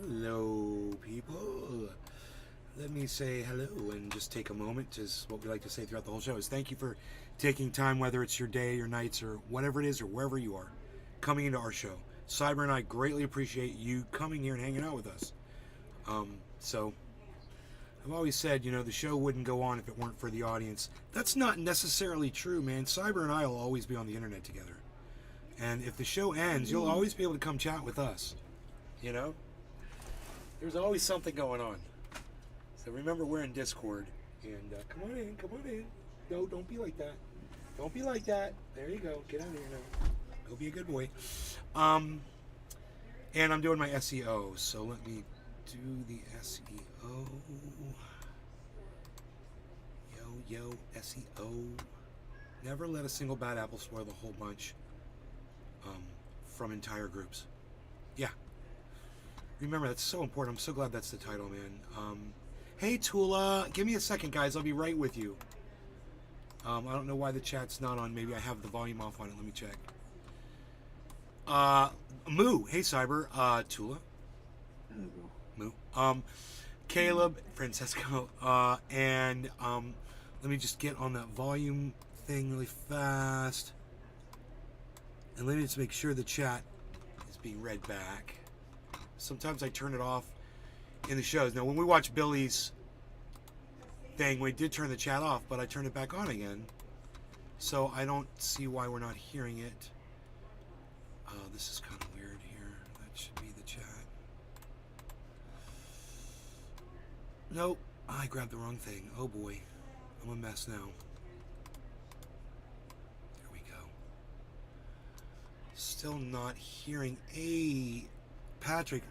Hello, people. Let me say hello and just take a moment, as what we like to say throughout the whole show is thank you for taking time, whether it's your day, your nights, or whatever it is, or wherever you are, coming into our show. Cyber and I greatly appreciate you coming here and hanging out with us. So, I've always said, the show wouldn't go on if it weren't for the audience. That's not necessarily true, man. Cyber and I will always be on the internet together. And if the show ends, you'll always be able to come chat with us. There's always something going on. So remember, we're in Discord. And come on in. No, don't be like that. Don't be like that. There you go. Get out of here now. Go be a good boy. And I'm doing my SEO. So let me do the SEO. Yo, SEO. Never let a single bad apple spoil the whole bunch from entire groups. Yeah. Remember, that's so important. I'm so glad that's the title, man. Hey, Tula. Give me a second, guys. I'll be right with you. I don't know why the chat's not on. Maybe I have the volume off on it. Let me check. Moo. Hey, Cyber. Tula. Moo. Caleb. Francesco. And let me just get on that volume thing really fast. And let me just make sure the chat is being read back. Sometimes I turn it off in the shows. Now, when we watch Billy's thing, we did turn the chat off, but I turned it back on again. So I don't see why we're not hearing it. This is kind of weird here. That should be the chat. Nope. I grabbed the wrong thing. Oh boy. I'm a mess now. There we go. Still not hearing a... Patrick,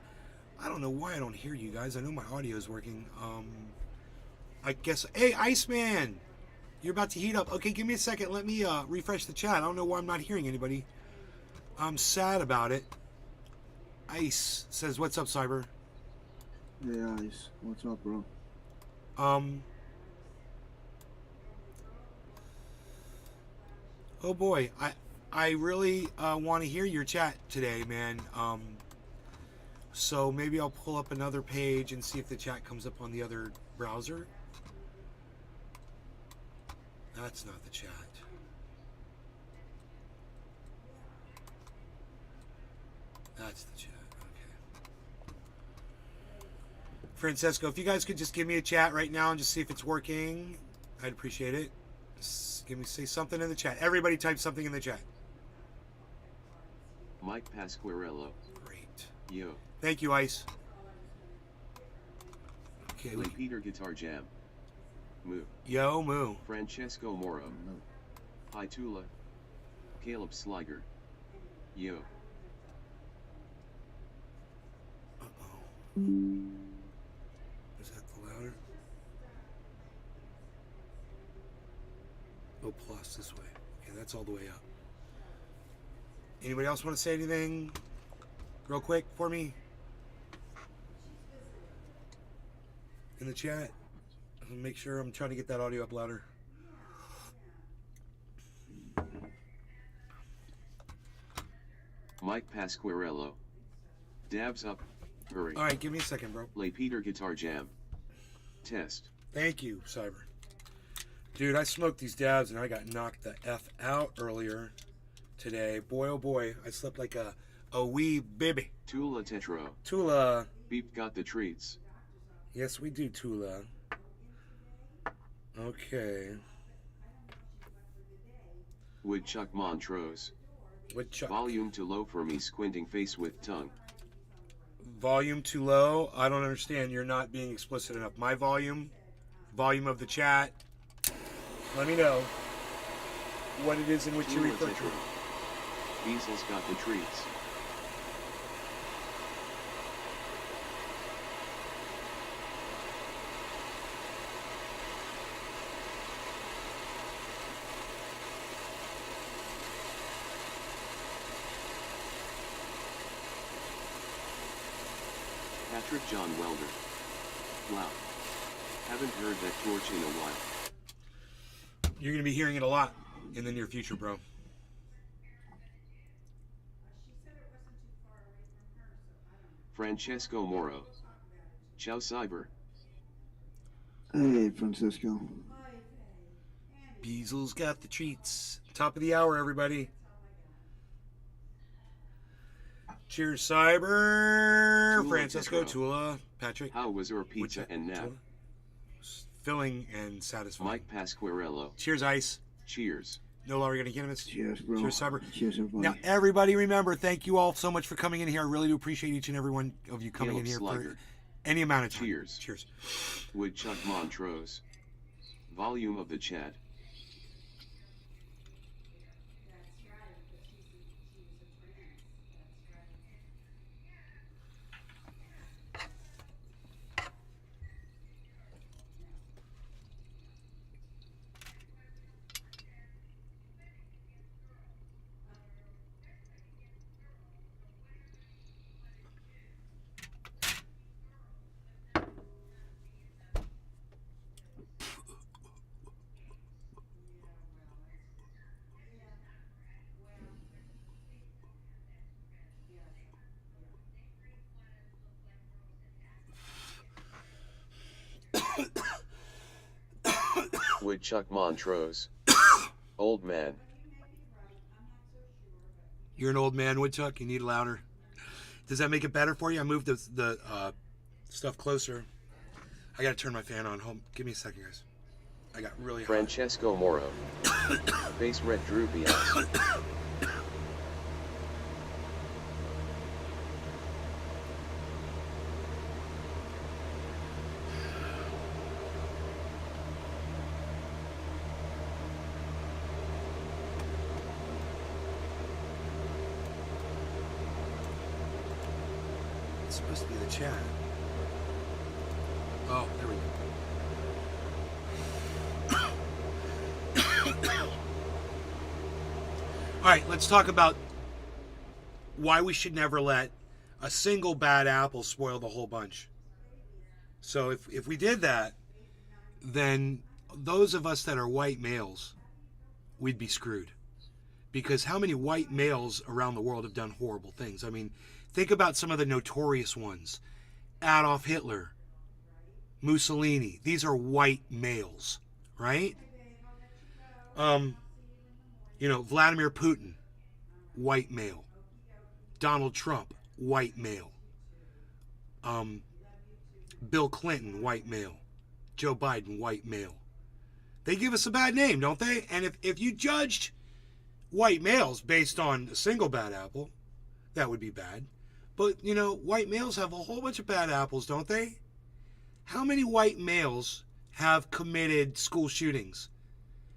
I don't know why I don't hear you guys. I know my audio is working. I guess... Hey, Iceman! You're about to heat up. Okay, give me a second. Let me refresh the chat. I don't know why I'm not hearing anybody. I'm sad about it. Ice says, what's up, Cyber? Hey, Ice. What's up, bro? Oh, boy. I really want to hear your chat today, man. So maybe I'll pull up another page and see if the chat comes up on the other browser. That's not the chat. That's the chat. Okay. Francesco, if you guys could just give me a chat right now and just see if it's working, I'd appreciate it. Just say something in the chat. Everybody type something in the chat. Mike Pasquarello. Great. Yo. Thank you, Ice. Okay. Peter Guitar Jam. Moo. Yo, Moo. Francesco Moro. Hi Tula. Caleb Sliger. Yo. Uh-oh. Is that the louder? Oh, plus this way. Okay, that's all the way up. Anybody else want to say anything real quick for me? In the chat? I'll make sure I'm trying to get that audio up louder. Mike Pasquarello. Dabs up. Hurry. Alright, give me a second, bro. Lay Peter Guitar Jam. Test. Thank you, Cyber. Dude, I smoked these dabs and I got knocked the F out earlier today. Boy, oh boy, I slept like a wee baby. Tula Tetro. Tula. Beep got the treats. Yes, we do, Tula. Okay. Woodchuck Montrose. Woodchuck. Volume too low for me, squinting face with tongue. Volume too low? I don't understand. You're not being explicit enough. My volume of the chat. Let me know what it is in which you refer to. Diesel's got the treats. Patrick John Welder. Wow. Haven't heard that torch in a while. You're going to be hearing it a lot in the near future, bro. Francesco Moro. Ciao Cyber. Hey, Francisco. Beasel's got the treats. Top of the hour, everybody. Cheers, Cyber. Tula Francesco, Tetro. Tula, Patrick. How was your pizza Which- and nap? Tula? Filling and satisfying. Mike Pasquarello. Cheers, Ice. Cheers. No longer gonna get us. Cheers, bro. Cheers, Cyber. Cheers, everybody. Now, everybody, remember, thank you all so much for coming in here. I really do appreciate each and every one of you coming in Caleb here Slugger. for any amount of time. Cheers. Cheers. Woodchuck Montrose. Volume of the chat. Woodchuck Montrose. Old man. You're an old man, Woodchuck. You need louder. Does that make it better for you? I moved the stuff closer. I gotta turn my fan on. Hold, give me a second, guys. I got really hot. Francesco Moro. Face red droopy eyes. It's supposed to be the chat. Oh, there we go. All right, let's talk about why we should never let a single bad apple spoil the whole bunch. So if we did that, then those of us that are white males, we'd be screwed. Because how many white males around the world have done horrible things? I mean, think about some of the notorious ones. Adolf Hitler, Mussolini. These are white males, right? Vladimir Putin, white male. Donald Trump, white male. Bill Clinton, white male. Joe Biden, white male. They give us a bad name, don't they? And if you judged white males based on a single bad apple, that would be bad. But, white males have a whole bunch of bad apples, don't they? How many white males have committed school shootings?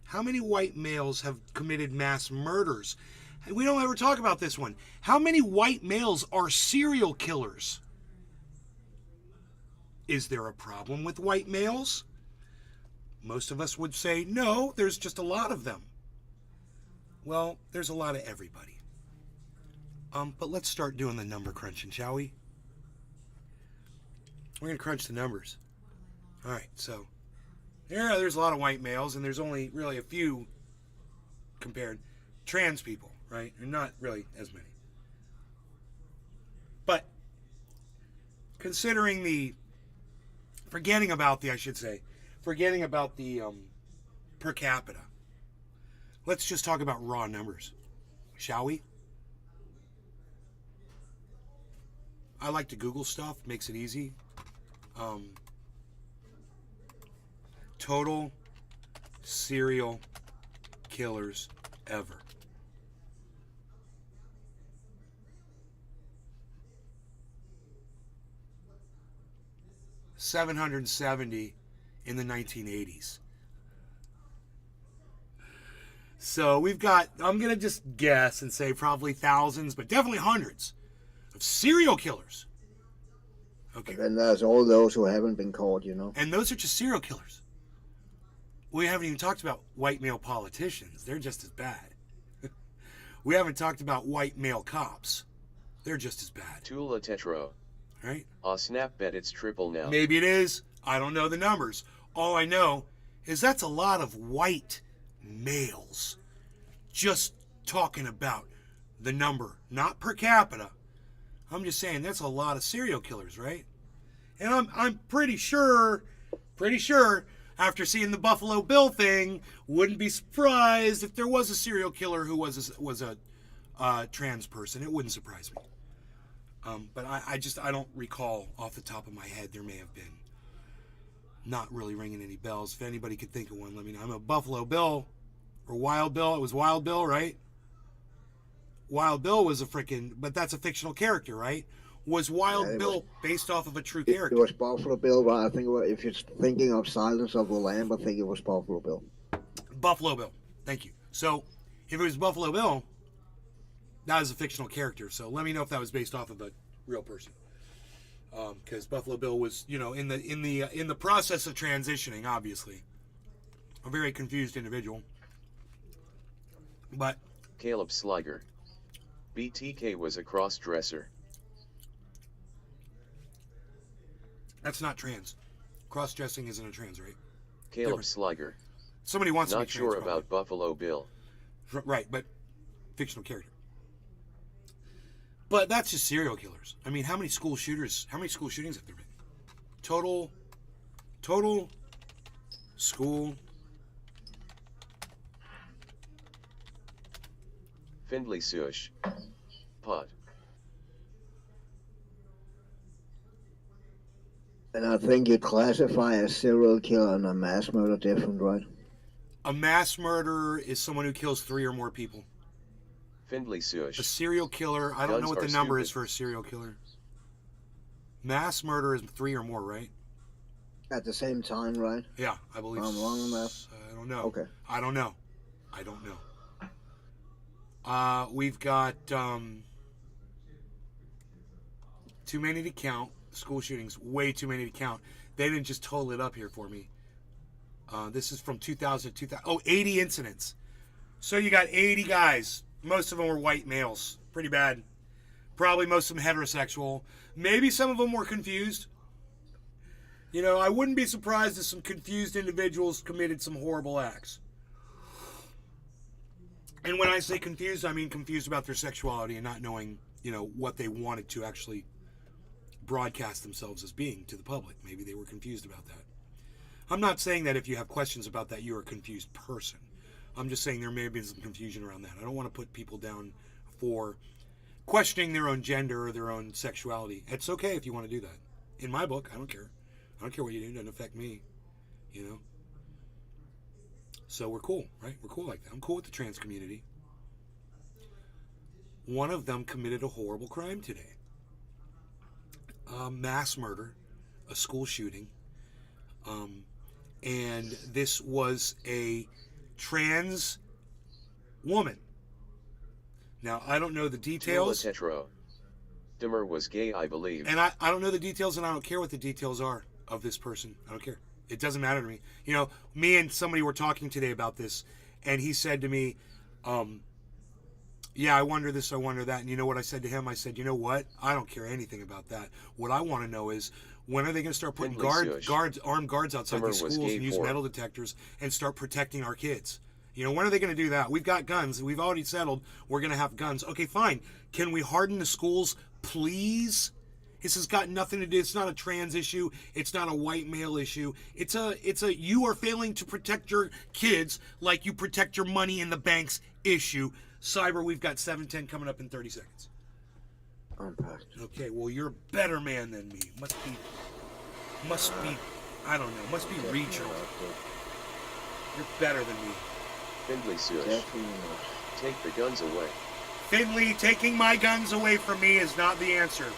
How many white males have committed mass murders? We don't ever talk about this one. How many white males are serial killers? Is there a problem with white males? Most of us would say, no, there's just a lot of them. Well, there's a lot of everybody. But let's start doing the number crunching, shall we? We're going to crunch the numbers. All right, so there's a lot of white males, and there's only really a few compared trans people, right? And not really as many. But forgetting about the per capita, let's just talk about raw numbers, shall we? I like to Google stuff, makes it easy. Total serial killers ever. $770 in the 1980s. So we've got, I'm going to just guess and say probably thousands, but definitely hundreds of serial killers. Okay. And there's all those who haven't been caught, And those are just serial killers. We haven't even talked about white male politicians. They're just as bad. We haven't talked about white male cops. They're just as bad. Tula Tetro. Right? Snap bet it's triple now. Maybe it is. I don't know the numbers. All I know is that's a lot of white males. Just talking about the number, not per capita, I'm just saying that's a lot of serial killers, right? And I'm pretty sure after seeing the Buffalo Bill thing, wouldn't be surprised if there was a serial killer who was a trans person. It wouldn't surprise me. But I don't recall off the top of my head. There may have been. Not really ringing any bells. If anybody could think of one, let me know. I'm a Buffalo Bill or Wild Bill. It was Wild Bill, right? Wild Bill was a freaking, but that's a fictional character, right? Was Wild Bill based off of a true character? It was Buffalo Bill, but I think if you're thinking of Silence of the Lamb, I think it was Buffalo Bill. Buffalo Bill. Thank you. So, if it was Buffalo Bill, that was a fictional character. So let me know if that was based off of a real person. Because Buffalo Bill was, in the process of transitioning, obviously, a very confused individual. But Caleb Sliger. BTK was a cross-dresser. that's not trans. Cross-dressing isn't a trans, right? Caleb Different. Sliger. Somebody wants to be Not trans. sure probably. about Buffalo Bill. Right, but fictional character. But that's just serial killers. I mean, how many school shootings have there been? Total school. Findlay Sush. Pod. And I think you classify a serial killer and a mass murder different, right? A mass murderer is someone who kills 3 or more people. Findlay A Sush. serial killer, I don't know Guns what the are number is stupid. for a serial killer. Mass murder is 3 or more, right? At the same time, right? Yeah, I believe. I'm wrong on that. I don't know. Okay. I don't know. We've got too many to count. School shootings, way too many to count. They didn't just total it up here for me. This is from 2000 to 2000. Oh, 80 incidents. So you got 80 guys. Most of them were white males. Pretty bad. Probably most of them heterosexual. Maybe some of them were confused. I wouldn't be surprised if some confused individuals committed some horrible acts. And when I say confused, I mean confused about their sexuality and not knowing, what they wanted to actually broadcast themselves as being to the public. Maybe they were confused about that. I'm not saying that if you have questions about that, you're a confused person. I'm just saying there may have been some confusion around that. I don't want to put people down for questioning their own gender or their own sexuality. It's okay if you want to do that. In my book, I don't care. I don't care what you do. It doesn't affect me, So we're cool, right? We're cool like that. I'm cool with the trans community. One of them committed a horrible crime today. Mass murder, a school shooting. And this was a trans woman. Now, I don't know the details. Tetro. Dimmer was gay, I believe. And I don't know the details, and I don't care what the details are of this person. I don't care. It doesn't matter to me. Me and somebody were talking today about this, and he said to me, yeah, I wonder this, I wonder that. And you know what I said to him? I said, you know what? I don't care anything about that. What I want to know is, when are they going to start putting armed guards outside these schools and use metal detectors and start protecting our kids? When are they going to do that? We've got guns. We've already settled we're going to have guns. Okay, fine. Can we harden the schools, please? This has got nothing to do. It's not a trans issue. It's not a white male issue. It's a you are failing to protect your kids like you protect your money in the banks issue. Cyber, we've got 7:10 coming up in 30 seconds. Unpacked. Okay, well, you're a better man than me. Must be, I don't know, must be regional. You're better than me. Findlay Sush. Definitely not. Take the guns away. Finley, taking my guns away from me is not the answer.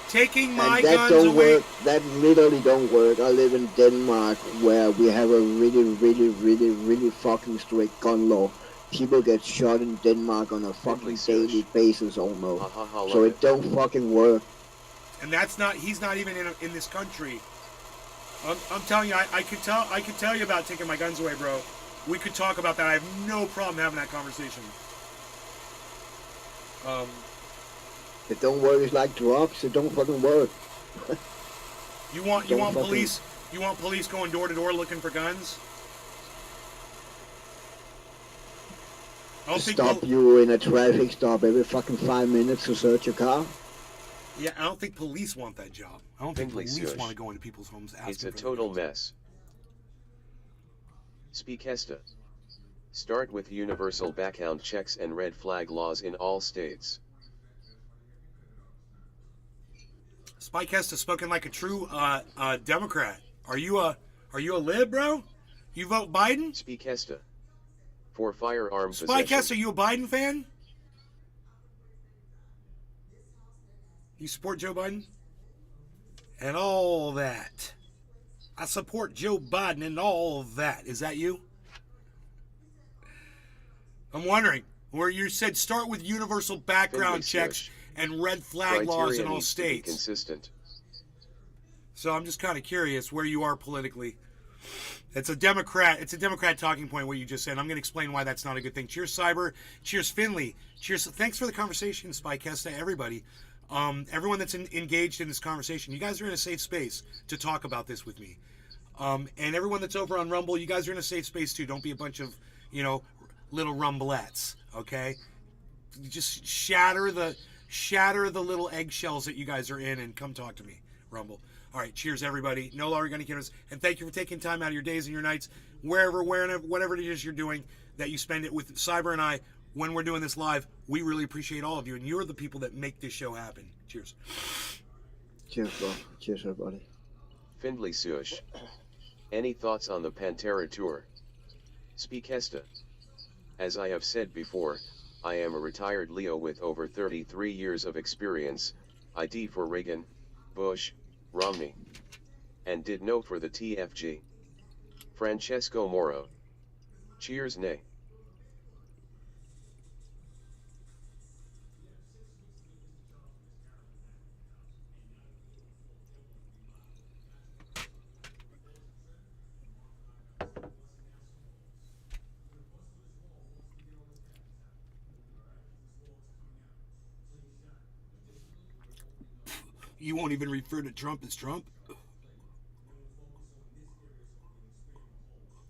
Taking my And that guns don't away. work. That literally don't work. I live in Denmark, where we have a really, really, really, really fucking strict gun law. People get shot in Denmark on a fucking daily basis almost. Ha ha ha. So it don't fucking work. And he's not even in this country. I'm telling you, I could tell you about taking my guns away, bro. We could talk about that. I have no problem having that conversation. It don't work. It's like drugs. It don't fucking work. You want police going door to door looking for guns? I don't think stop you in a traffic stop every fucking 5 minutes to search your car? Yeah, I don't think police want that job. I don't think Findlay police Sush. want to go into people's homes asking It's a for total their- mess. Speakesta. Start with universal background checks and red flag laws in all states. Spike Hesta spoken like a true Democrat. Are you a lib, bro? You vote Biden? Speakesta. For firearm Spike possession. Hesta, you a Biden fan? You support Joe Biden? And all that. I support Joe Biden and all that. Is that you? I'm wondering, where you said start with universal background Findlay checks Sush. and red flag laws Criteria in all needs to be states. consistent. So I'm just kind of curious where you are politically. It's a Democrat talking point, what you just said. I'm going to explain why that's not a good thing. Cheers, Cyber. Cheers, Finley. Cheers. Thanks for the conversation, Spike Hesta, everybody. Everyone that's engaged in this conversation. You guys are in a safe space to talk about this with me. And everyone that's over on Rumble, you guys are in a safe space too. Don't be a bunch of, little rumblettes, okay? Just shatter the little eggshells that you guys are in and come talk to me, Rumble. All right, cheers, everybody. No longer going to kill us. And thank you for taking time out of your days and your nights, wherever, whatever it is you're doing, that you spend it with Cyber and I when we're doing this live. We really appreciate all of you, and you're the people that make this show happen. Cheers. Cheers, bro. Cheers, everybody. Findlay Sush. Any thoughts on the Pantera tour? Speakesta. As I have said before, I am a retired Leo with over 33 years of experience, ID for Reagan, Bush, Romney. And did no for the TFG. Francesco Moro. Cheers, nay. You won't even refer to Trump as Trump?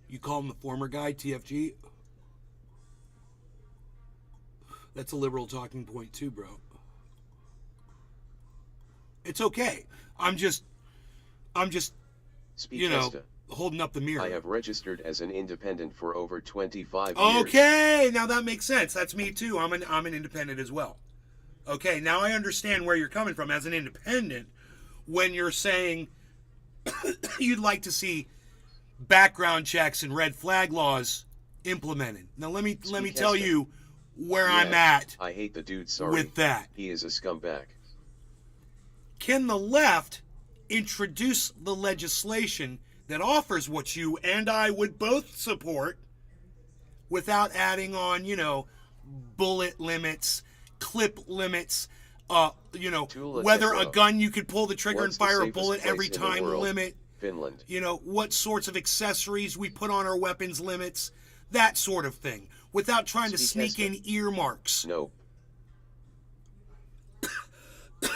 You call him the former guy, TFG? That's a liberal talking point too, bro. It's okay. I'm just Speakesta. holding up the mirror. I have registered as an independent for over 25 years. Okay, now that makes sense. That's me too. I'm an independent as well. Okay, now I understand where you're coming from as an independent when you're saying you'd like to see background checks and red flag laws implemented. Now let me tell you where I'm at I hate the dude, sorry. with that. He is a scumbag. Can the left introduce the legislation that offers what you and I would both support without adding on, bullet limits, clip limits, whether a gun you could pull the trigger What's and fire the a bullet safest every place in the time world? limit, Finland. what sorts of accessories we put on our weapons limits, that sort of thing, without trying to sneak in earmarks. No.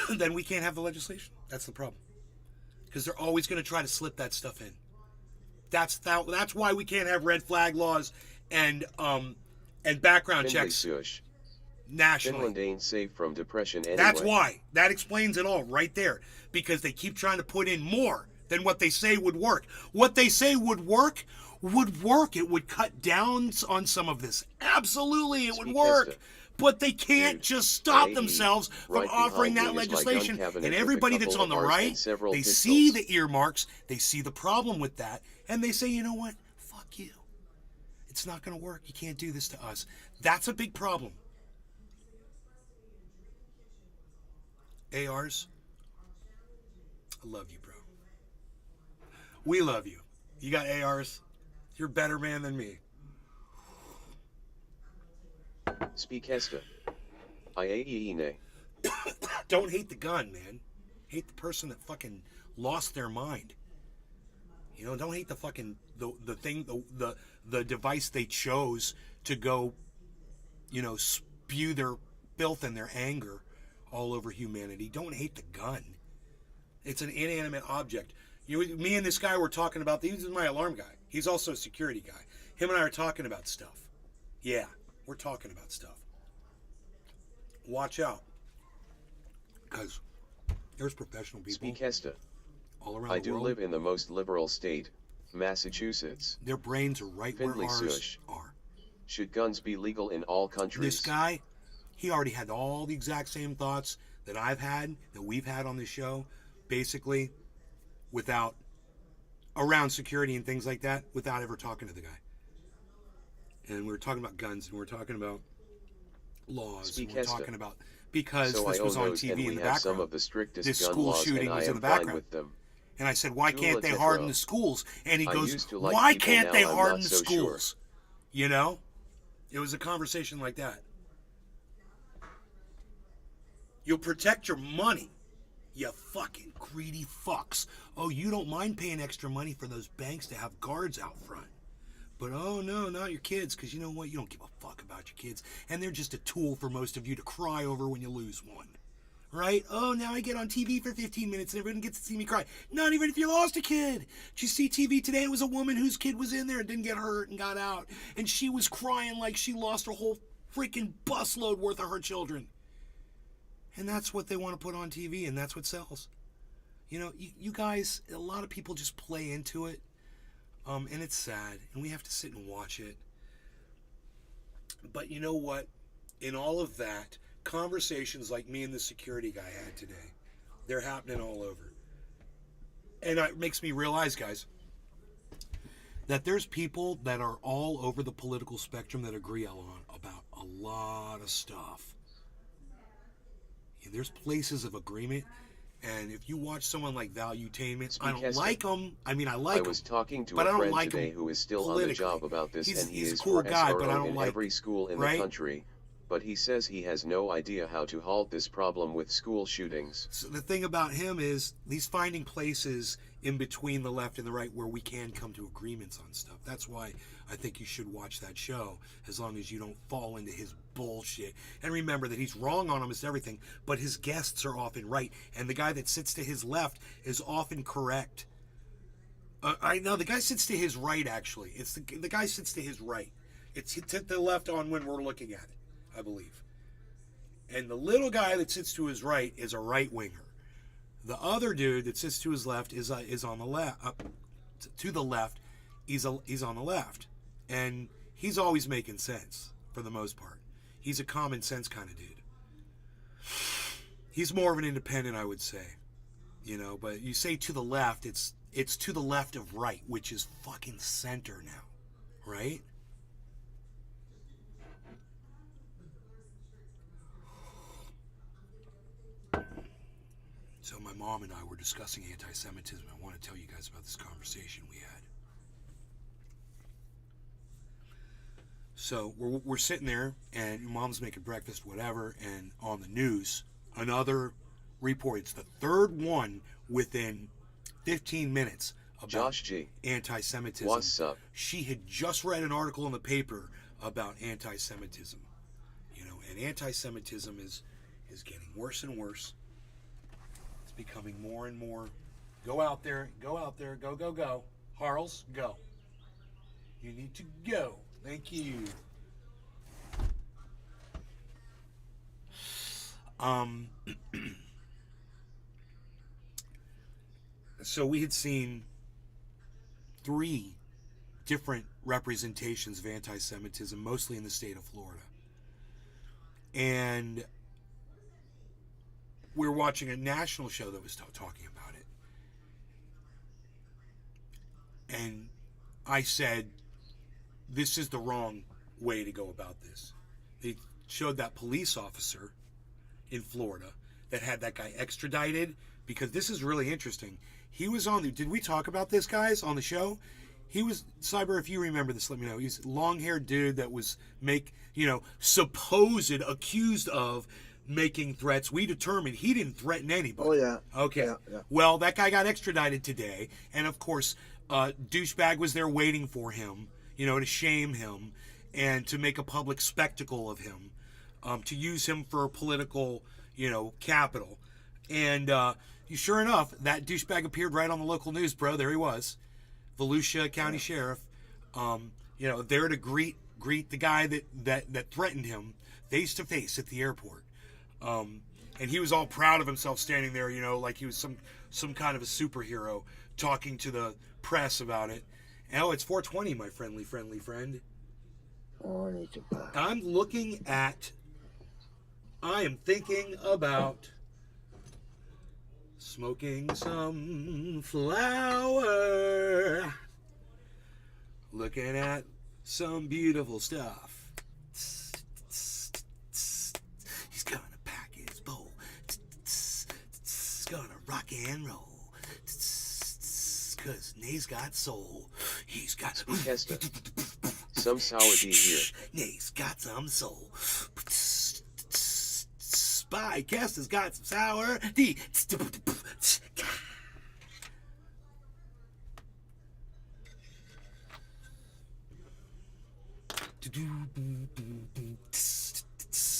Then we can't have the legislation. That's the problem. Because they're always going to try to slip that stuff in. That's why we can't have red flag laws and background Findlay checks Sush. nationally. Finland ain't safe from depression anyway. That's why. That explains it all right there. Because they keep trying to put in more than what they say would work. What they say would work. It would cut down on some of this. Absolutely, it would work. But they can't just stop themselves from offering that legislation. And everybody that's on the right, they see the earmarks, they see the problem with that, and they say, you know what? Fuck you. It's not going to work. You can't do this to us. That's a big problem. ARs, I love you, bro. We love you. You got ARs. You're a better man than me. Speakesta. Iaeine. Don't hate the gun, man. Hate the person that fucking lost their mind. Don't hate the fucking the device they chose to go, spew their filth and their anger all over humanity. Don't hate the gun. It's an inanimate object. Me and this guy were talking about. He's my alarm guy. He's also a security guy. Him and I are talking about stuff. Yeah. We're talking about stuff. Watch out. Because there's professional people Speak Hesta. all around I the do world. live in the most liberal state, Massachusetts. Their brains are right Findlay where ours Sush. are. Should guns be legal in all countries? This guy, he already had all the exact same thoughts that I've had, that we've had on this show, basically without, around security and things like that, without ever talking to the guy. And we were talking about guns, and we were talking about laws, Speak and we we're Hesta. talking about, because So this I was own on those, TV and in we the have background. some of the strictest This gun school laws, shooting and was I in am the fine background. with them. And I said, why can't they Tula harden Tetro. the schools? And he I goes, used to like why people, can't now they I'm harden not the so sure. schools? You know? It was a conversation like that. You'll protect your money, you fucking greedy fucks. Oh, you don't mind paying extra money for those banks to have guards out front. But oh no, not your kids, because you know what? You don't give a fuck about your kids. And they're just a tool for most of you to cry over when you lose one. Right? Oh, now I get on TV for 15 minutes and everyone gets to see me cry. Not even if you lost a kid. Did you see TV today? It was a woman whose kid was in there and didn't get hurt and got out. And she was crying like she lost her whole freaking busload worth of her children. And that's what they want to put on TV, and that's what sells. You know, you guys, a lot of people just play into it. And it's sad, and we have to sit and watch it. But you know what? In all of that, conversations like me and the security guy had today, they're happening all over. And it makes me realize, guys, that there's people that are all over the political spectrum that agree on about a lot of stuff. And there's places of agreement. And if you watch someone like Valuetainment, I don't like him. I mean, I like him. I was talking to but a I don't friend like today him who is still on the politically. job about this, and he He's a is cool for guy, SRO but I don't in like every school in right? the country. But he says he has no idea how to halt this problem with school shootings. So the thing about him is he's finding places in between the left and the right where we can come to agreements on stuff. That's why I think you should watch that show, as long as you don't fall into his bullshit. And remember that he's wrong on almost everything, but his guests are often right. And the guy that sits to his left is often correct. I know the guy sits to his right, actually. It's the guy sits to his right. It's to the left on when we're looking at it, I believe. And the little guy that sits to his right is a right-winger. The other dude that sits to his left is on the left. To the left, he's on the left, and he's always making sense for the most part. He's a common sense kind of dude. He's more of an independent, I would say, you know. But you say to the left, it's to the left of right, which is fucking center now, right? So my mom and I were discussing anti-Semitism. I want to tell you guys about this conversation we had. So we're sitting there, and mom's making breakfast, whatever, and on the news, another report. It's the third one within 15 minutes about Josh G. anti-Semitism. What's up? She had just read an article in the paper about anti-Semitism. You know, and anti-Semitism is getting worse and worse. It's becoming more and more. Go out there, go, go. Harles, go. You need to go. Thank you. So we had seen 3 different representations of anti-Semitism, mostly in the state of Florida. And we were watching a national show that was talking about it. And I said, this is the wrong way to go about this. They showed that police officer in Florida that had that guy extradited, because this is really interesting. He was on the, did we talk about this, guys, on the show? He was, Cyber, if you remember this, let me know. He's a long-haired dude that was accused of making threats. We determined he didn't threaten anybody. Oh, yeah. Okay. Yeah. Well, that guy got extradited today, and of course, douchebag was there waiting for him, to shame him and to make a public spectacle of him, to use him for political, capital. And sure enough, that douchebag appeared right on the local news, bro. There he was. Volusia County Sheriff, there to greet greet the guy that threatened him face to face at the airport. And he was all proud of himself standing there, like he was some kind of a superhero talking to the press about it. And, it's 420, my friendly friend. Oh, I need to buy. I am thinking about smoking some flower, looking at some beautiful stuff. He's gonna pack his bowl, gonna rock and roll, cause Nay's got soul. He's got Kesta. Some sour D here. Nay's got some soul. Spy Kesta's got some sour D.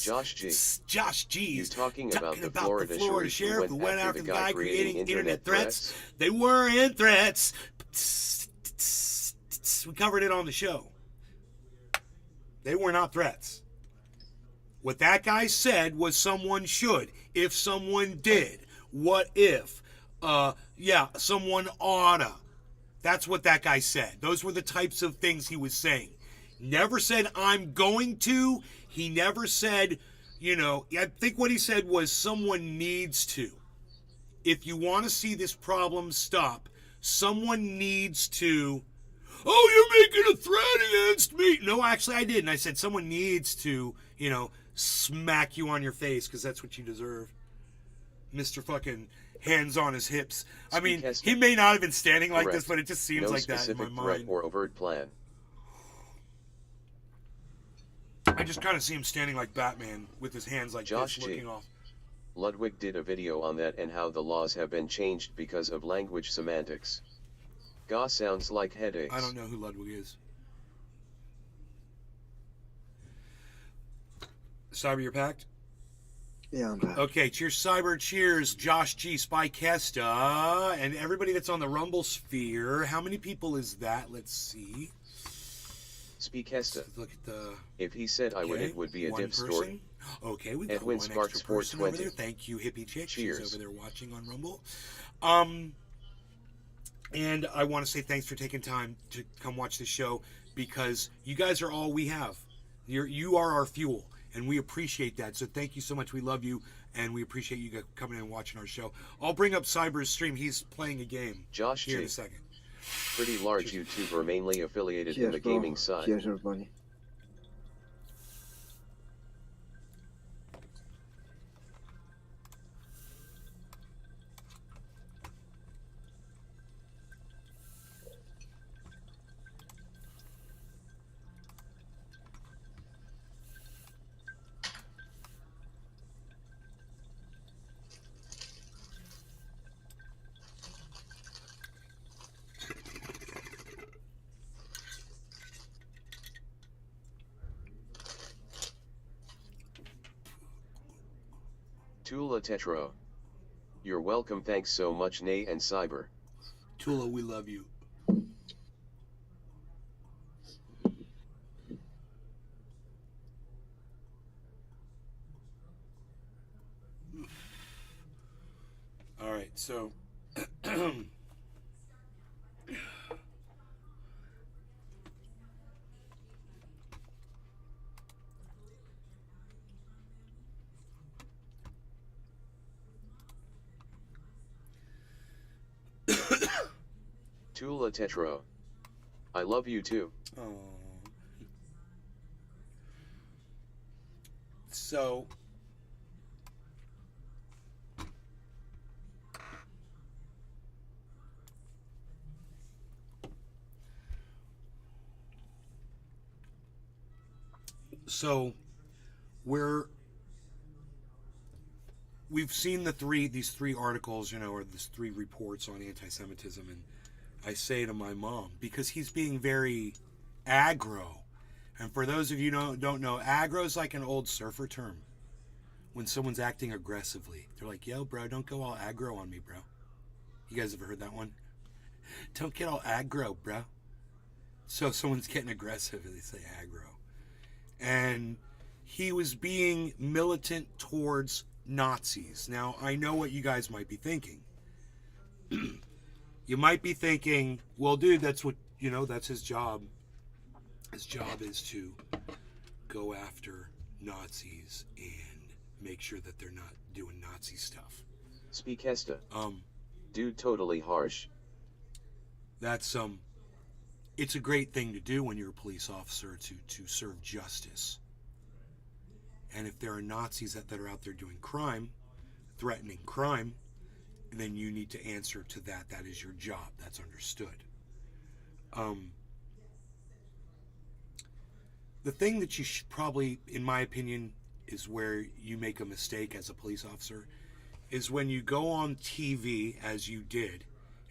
Josh G. Josh G. You is talking about the Florida sheriff who went after the guy creating internet threats. They weren't threats. We covered it on the show. They were not threats. What that guy said was someone should. If someone did. What if? Someone oughta. That's what that guy said. Those were the types of things he was saying. Never said, I'm going to. He never said, I think what he said was someone needs to. If you want to see this problem stop, someone needs to. Oh, you're making a threat against me. No, actually, I didn't. I said someone needs to, smack you on your face because that's what you deserve. Mr. fucking hands on his hips. I mean, he may not have been standing like this, but it just seems like that in my mind. No specific threat or overt plan. I just kind of see him standing like Batman with his hands like Josh this, looking off. Ludwig did a video on that and how the laws have been changed because of language semantics. Ga sounds like headaches. I don't know who Ludwig is. Cyber, you're packed? Yeah, I'm back. Okay, cheers, Cyber. Cheers, Josh G, Spy Kesta, and everybody that's on the Rumble sphere. How many people is that? Let's see. Speak Kesta. Let's look at the. If he said I would, it would be a one diff person. story. Okay, we got Edwin one Sparks extra person 420. over there. Thank you, hippie chick. Cheers. She's over there watching on Rumble. And I want to say thanks for taking time to come watch the show because you guys are all we have. You are our fuel, and we appreciate that. So thank you so much. We love you, and we appreciate you coming in and watching our show. I'll bring up Cyber's stream. He's playing a game. Josh here G. in a second. Pretty large YouTuber mainly affiliated in Cheers, the bro. gaming side. Cheers, everybody. Tula Tetro. You're welcome. Thanks so much, Nay and Cyber. Tula, we love you. All right, so Tula Tetro. I love you too. oh. So we've seen these three articles, or these three reports on anti-Semitism, and I say to my mom, because he's being very aggro. And for those of you who don't know, aggro is like an old surfer term. When someone's acting aggressively, they're like, yo, bro, don't go all aggro on me, bro. You guys ever heard that one? Don't get all aggro, bro. So if someone's getting aggressive, they say aggro. and he was being militant towards Nazis. Now, I know what you guys might be thinking. You might be thinking, well, dude, that's what, that's his job. His job is to go after Nazis and make sure that they're not doing Nazi stuff. Speakesta. Dude, totally harsh. That's it's a great thing to do when you're a police officer to serve justice. And if there are Nazis that are out there doing crime, threatening crime, then you need to answer to that. That is your job. That's understood. The thing that you should probably, in my opinion, is where you make a mistake as a police officer, is when you go on TV, as you did,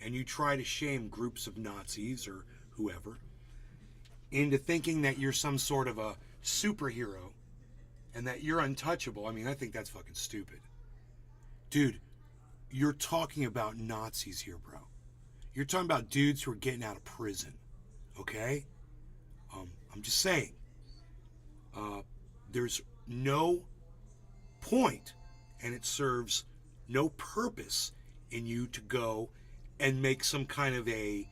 and you try to shame groups of Nazis or whoever into thinking that you're some sort of a superhero and that you're untouchable. I mean, I think that's fucking stupid. Dude, you're talking about Nazis here, bro. You're talking about dudes who are getting out of prison, okay? I'm just saying. There's no point, and it serves no purpose in you to go and make some kind of a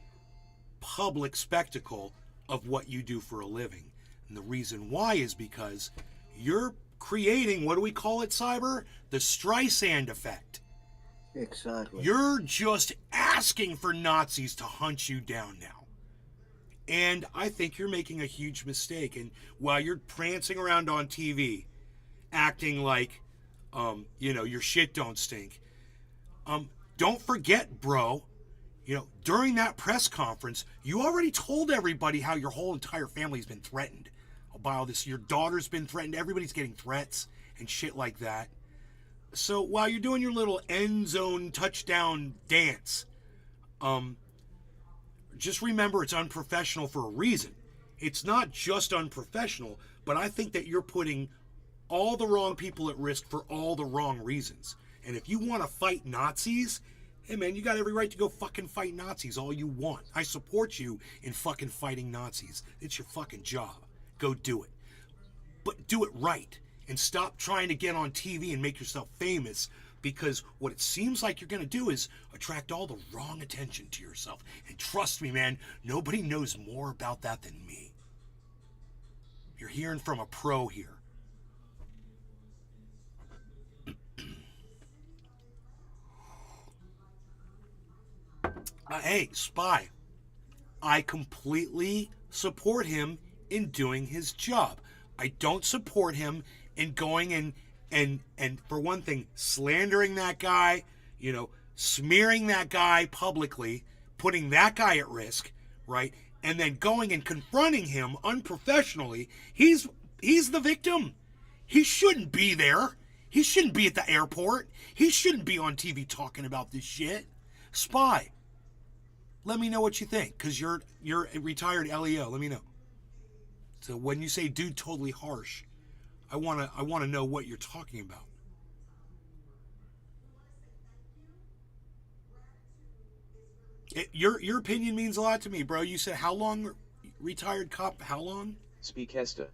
public spectacle of what you do for a living. And the reason why is because you're creating, what do we call it, Cyber? The Streisand effect. Exactly. You're just asking for Nazis to hunt you down now. And I think you're making a huge mistake. And while you're prancing around on TV, acting like, your shit don't stink, don't forget, bro, during that press conference, you already told everybody how your whole entire family's been threatened by all this. Your daughter's been threatened. Everybody's getting threats and shit like that. So while you're doing your little end zone touchdown dance, just remember it's unprofessional for a reason. It's not just unprofessional, but I think that you're putting all the wrong people at risk for all the wrong reasons. And if you want to fight Nazis, hey man, you got every right to go fucking fight Nazis all you want. I support you in fucking fighting Nazis. It's your fucking job. Go do it. But do it right. And stop trying to get on TV and make yourself famous, because what it seems like you're going to do is attract all the wrong attention to yourself. And trust me, man, nobody knows more about that than me. You're hearing from a pro here. Hey, Spy, I completely support him in doing his job. I don't support him in going and for one thing, slandering that guy, smearing that guy publicly, putting that guy at risk, right? And then going and confronting him unprofessionally. He's the victim. He shouldn't be there. He shouldn't be at the airport. He shouldn't be on TV talking about this shit. Spy, let me know what you think, because you're a retired LEO. Let me know. So when you say dude totally harsh, I wanna know what you're talking about. Your opinion means a lot to me, bro. You said how long, retired cop? How long? Speakesta.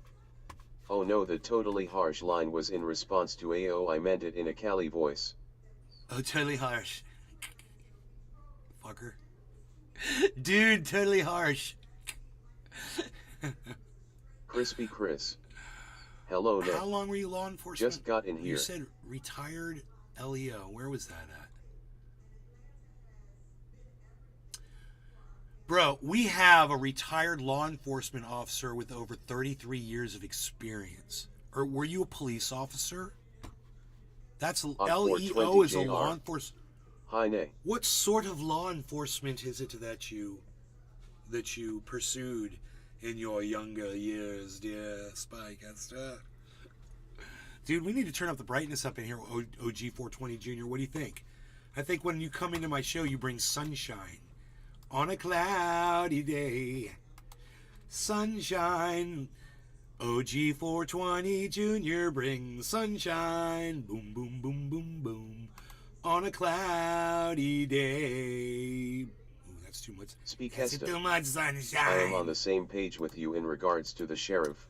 Oh no, the totally harsh line was in response to AO. I meant it in a Cali voice. Oh, totally harsh. Fucker. Dude, totally harsh. Crispy Chris. Hello, Nick. How long were you law enforcement? Just got in here. You said retired LEO. Where was that at? Bro, we have a retired law enforcement officer with over 33 years of experience. Or were you a police officer? That's LEO is a law enforcement. Hi, Nay. What sort of law enforcement is it that you pursued in your younger years, dear Spycaster? Dude, we need to turn up the brightness up in here, OG420 Jr. What do you think? I think when you come into my show, you bring sunshine. On a cloudy day, sunshine. OG420 Jr. brings sunshine. Boom, boom, boom, boom, boom. On a cloudy day. Ooh, that's too much. Speakesta. Too much sunshine. I am on the same page with you in regards to the sheriff.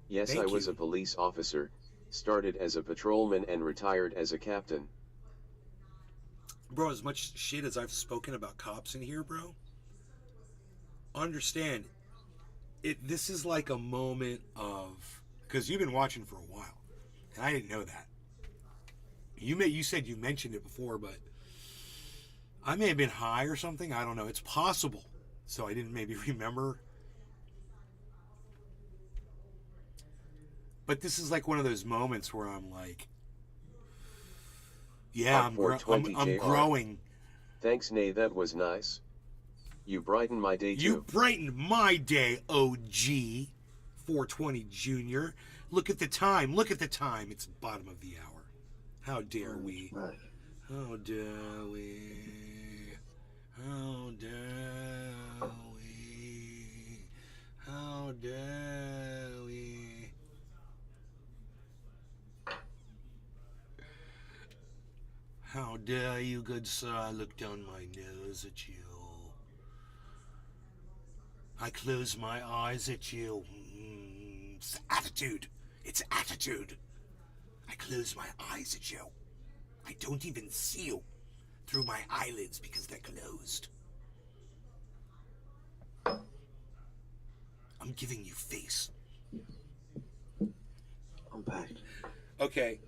Yes, Thank I was you. a police officer, started as a patrolman and retired as a captain. Bro, as much shit as I've spoken about cops in here, bro, understand, this is like a moment of, because you've been watching for a while, and I didn't know that. You said you mentioned it before, but I may have been high or something. I don't know. It's possible. So I didn't maybe remember. But this is like one of those moments where I'm like, yeah, Hot 420 I'm JR. growing. Thanks, Nay, that was nice. You brighten my day You too. brightened my day, OG 420 Junior. Look at the time. Look at the time. It's bottom of the hour. How dare we? Right. How dare we? How dare we? How dare we? How dare you, good sir, look down my nose at you. I close my eyes at you. It's attitude. It's attitude. I close my eyes at you. I don't even see you through my eyelids because they're closed. I'm giving you face. I'm back. Okay,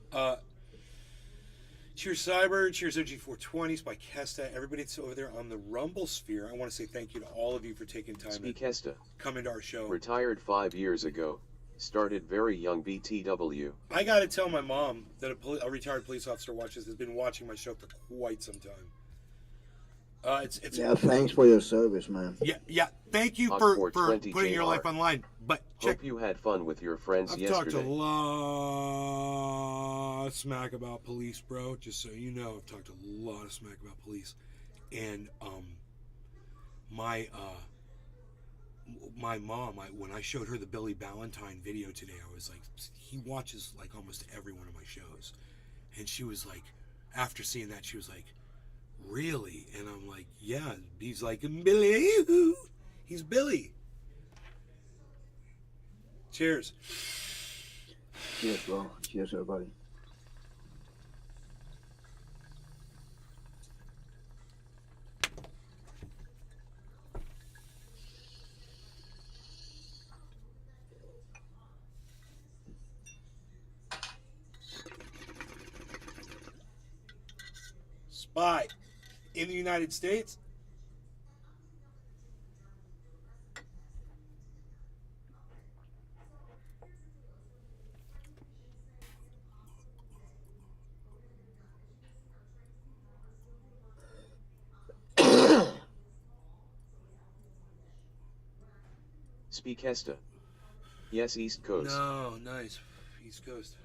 cheers Cyber, cheers OG420, Spike Kesta, everybody that's over there on the Rumble Sphere. I want to say thank you to all of you for taking time to Speakesta. come into our show. Retired 5 years ago. Started very young BTW. I got to tell my mom that a retired police officer has been watching my show for quite some time. It's Yeah, thanks for your service, man. yeah. Thank you Hot for 420 putting your JR. life online. But check, Hope you had fun with your friends I've talked a yesterday. lot of smack about police, bro. Just so you know, I've talked a lot of smack about police, and my mom, when I showed her the Billy Ballantyne video today, I was like, he watches like almost every one of my shows, and she was like, after seeing that, she was like, really? And I'm like, yeah. He's like, Billy, he's Billy. Cheers. Cheers, bro. Cheers, everybody. Spy in the United States. Speakesta. Yes, East Coast. No, nice. East Coast.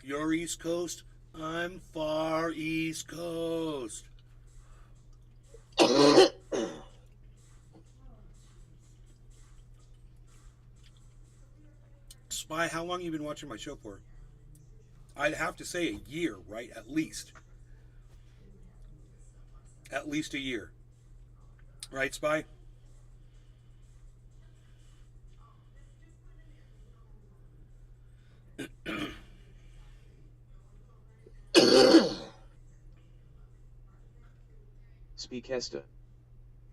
You're East Coast. I'm far East Coast. Spy, how long you been watching my show for? I'd have to say a year, right? At least. At least a year. Right, Spy? Speakesta.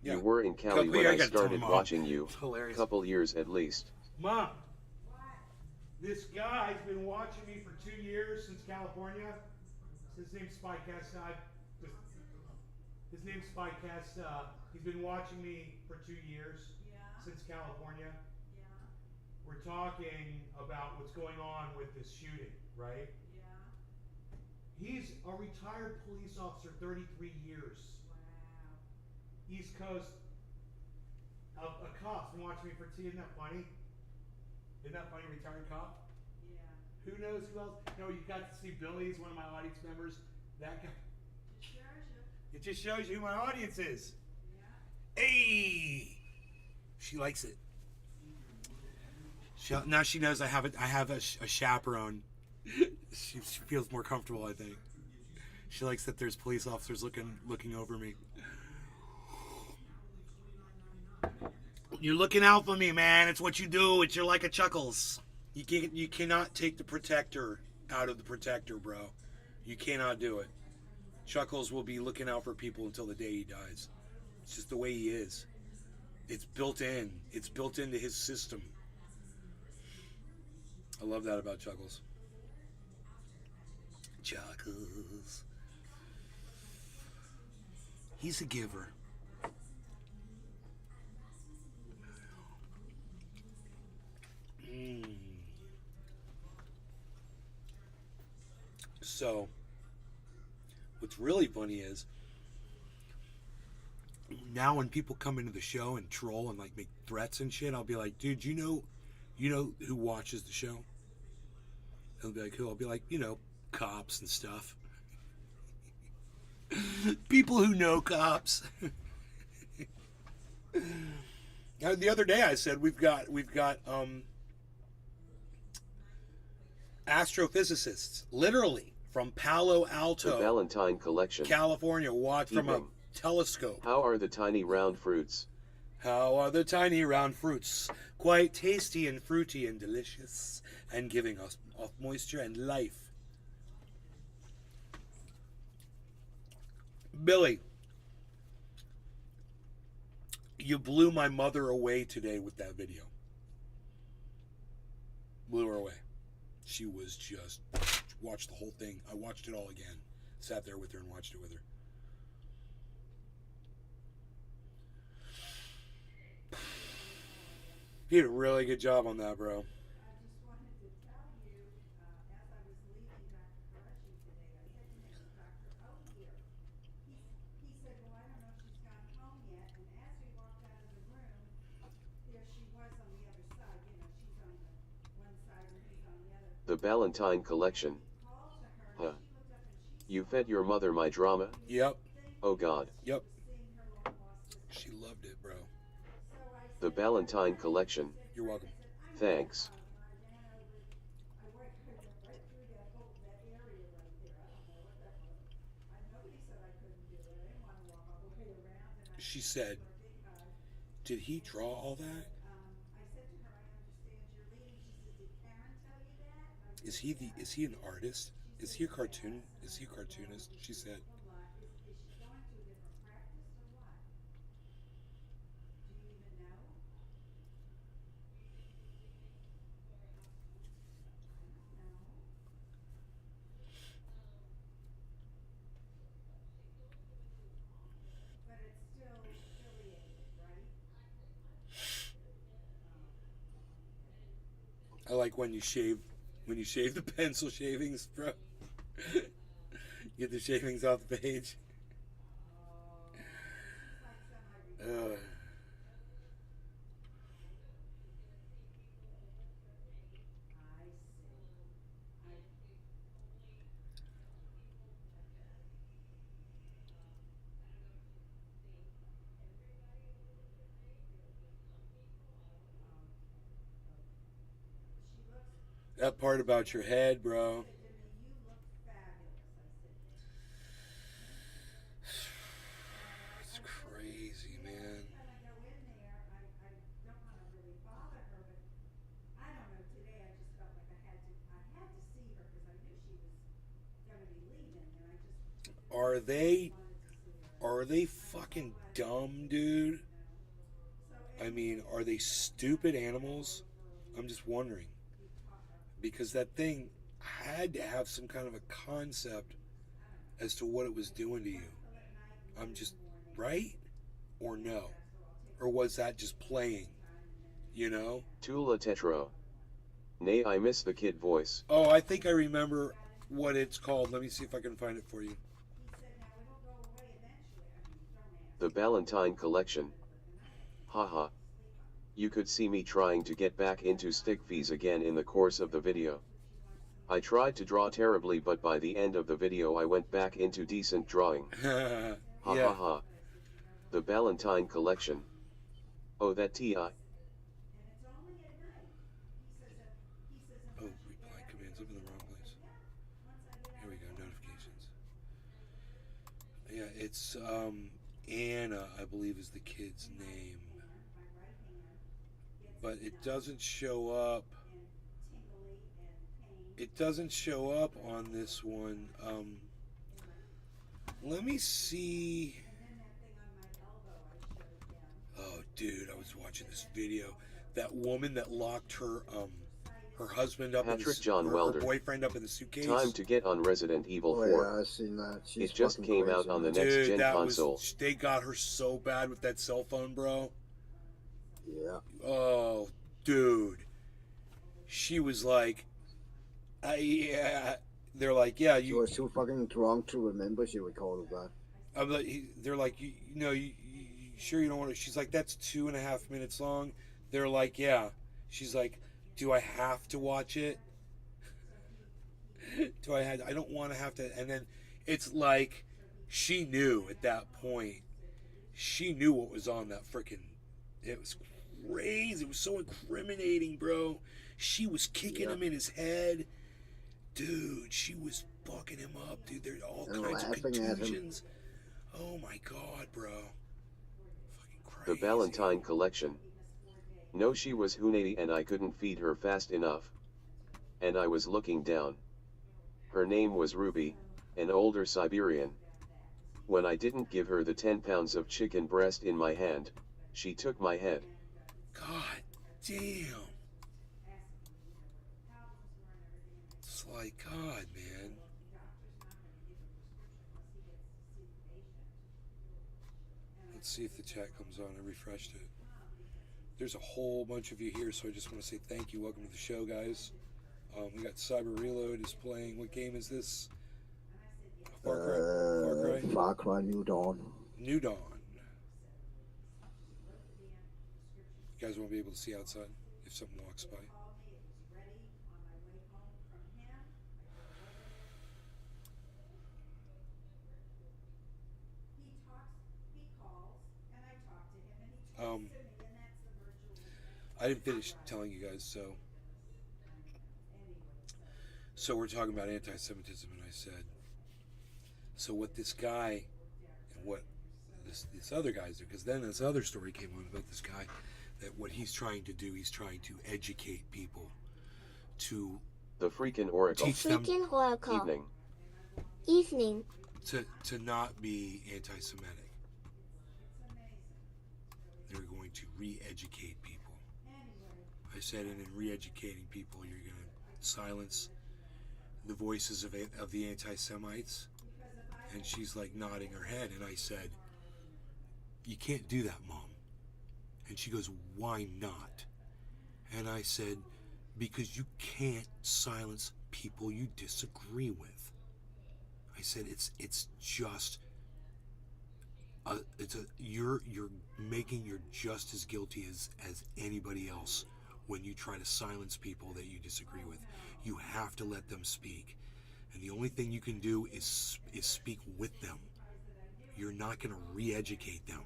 Yeah. You were in Cali Couple- when I I gotta tell started Mom. watching you. It's hilarious. Couple years at least. Mom, this guy's been watching me for 2 years since California. His name's Spike Kest. His name's Spike Kest. He's been watching me for 2 years since California. We're talking about what's going on with this shooting, right? He's a retired police officer, 33 years. East Coast. A cop's been watching me for 2 years. Isn't that funny? Isn't that funny, retired cop? Who knows who else? No, you got to see Billy, he's one of my audience members. That guy. It just shows you who my audience is. Hey! She likes it. Now she knows I have a chaperone. she feels more comfortable, I think. She likes that there's police officers looking over me. You're looking out for me, man. It's what you do. You're like a Chuckles. You cannot take the protector out of the protector, bro. You cannot do it. Chuckles will be looking out for people until the day he dies. It's just the way he is. It's built in. It's built into his system. I love that about Chuckles. Chuckles. He's a giver. So, what's really funny is now when people come into the show and troll and like make threats and shit, I'll be like, dude, you know who watches the show? They'll be like, who? I'll be like, cops and stuff. People who know cops. The other day I said we've got astrophysicists, literally from Palo The Alto, Valentine Collection. California, watch from a telescope. How are the tiny round fruits? How are the tiny round fruits? Quite tasty and fruity and delicious, and giving us off moisture and life. Billy, you blew my mother away today with that video. Blew her away. She was just watched the whole thing. I watched it all again. Sat there with her and watched it with her. You did a really good job on that, bro. The Valentine Collection. Huh. You fed your mother my drama? Yep. Oh God. Yep. She loved it, bro. The Valentine Collection. You're welcome. Thanks. She said, did he draw all that? Is he an artist? Is he a cartoon? Is he a cartoonist? She said. I like when you shave the pencil shavings, bro. Get the shavings off the page. That part about your head, bro. It's crazy, man. Are they fucking dumb, dude? I mean, are they stupid animals? I'm just wondering. Because that thing had to have some kind of a concept as to what it was doing to you. I'm just, right? Or no? Or was that just playing? You know? Tula Tetro. Nay, I miss the kid voice. Oh, I think I remember what it's called. Let me see if I can find it for you. The Valentine Collection. Haha. You could see me trying to get back into stick fees again in the course of the video. I tried to draw terribly, but by the end of the video I went back into decent drawing. Ha ha ha. The Valentine Collection. Oh, that T.I. Oh, reply commands up in the wrong place. Here we go, notifications. Yeah, it's Anna, I believe is the kid's name. But it doesn't show up It doesn't show up on this one. Let me see. Oh, dude, I was watching this video. That woman that locked her husband up Patrick in John her Welder. boyfriend up in the suitcase. Time to get on Resident Evil Oh 4. yeah, I've seen that. She's It just fucking came crazy, out on the man. next Dude, gen that console. was, they got her so bad with that cell phone, bro. Yeah. Oh, dude. She was like, yeah. They're like, yeah, She you. was too fucking drunk to remember she recorded that. I'm like, they're like, you know, you sure you don't want to? She's like, that's 2.5 minutes long. They're like, yeah. She's like, do I have to watch it? I don't want to have to. And then it's like, she knew at that point. She knew what was on that freaking. It was crazy. It was so incriminating, bro. She was kicking him in his head. Dude, she was fucking him up, dude. There's all And kinds of laughing at him. contusions. Oh my god, bro. Fucking crazy. The Valentine Collection. No, she was Hunady and I couldn't feed her fast enough. And I was looking down. Her name was Ruby, an older Siberian. When I didn't give her the 10 pounds of chicken breast in my hand, she took my head. God damn. It's like, God, man. Let's see if the chat comes on. I refreshed it. There's a whole bunch of you here, so I just want to say thank you. Welcome to the show, guys. We got Cyber Reload is playing. What game is this? Far Cry? Far Cry New Dawn. New Dawn. You guys won't be able to see outside if something walks by. I didn't finish telling you guys, so we're talking about anti-Semitism, and I said, so what this guy and what this other guy's doing, because then this other story came on about this guy, that what he's trying to do, he's trying to educate people to The freaking Oracle. teach them Freaking Oracle. Evening. Evening. to not be anti-Semitic. They're going to re-educate people. I said, and in re-educating people, you're going to silence the voices of the anti-Semites. And she's like nodding her head, and I said, you can't do that, Mom. And she goes, why not? And I said, because you can't silence people you disagree with. I said, it's just you're just as guilty as anybody else when you try to silence people that you disagree with. You have to let them speak, and the only thing you can do is speak with them. You're not going to re-educate them.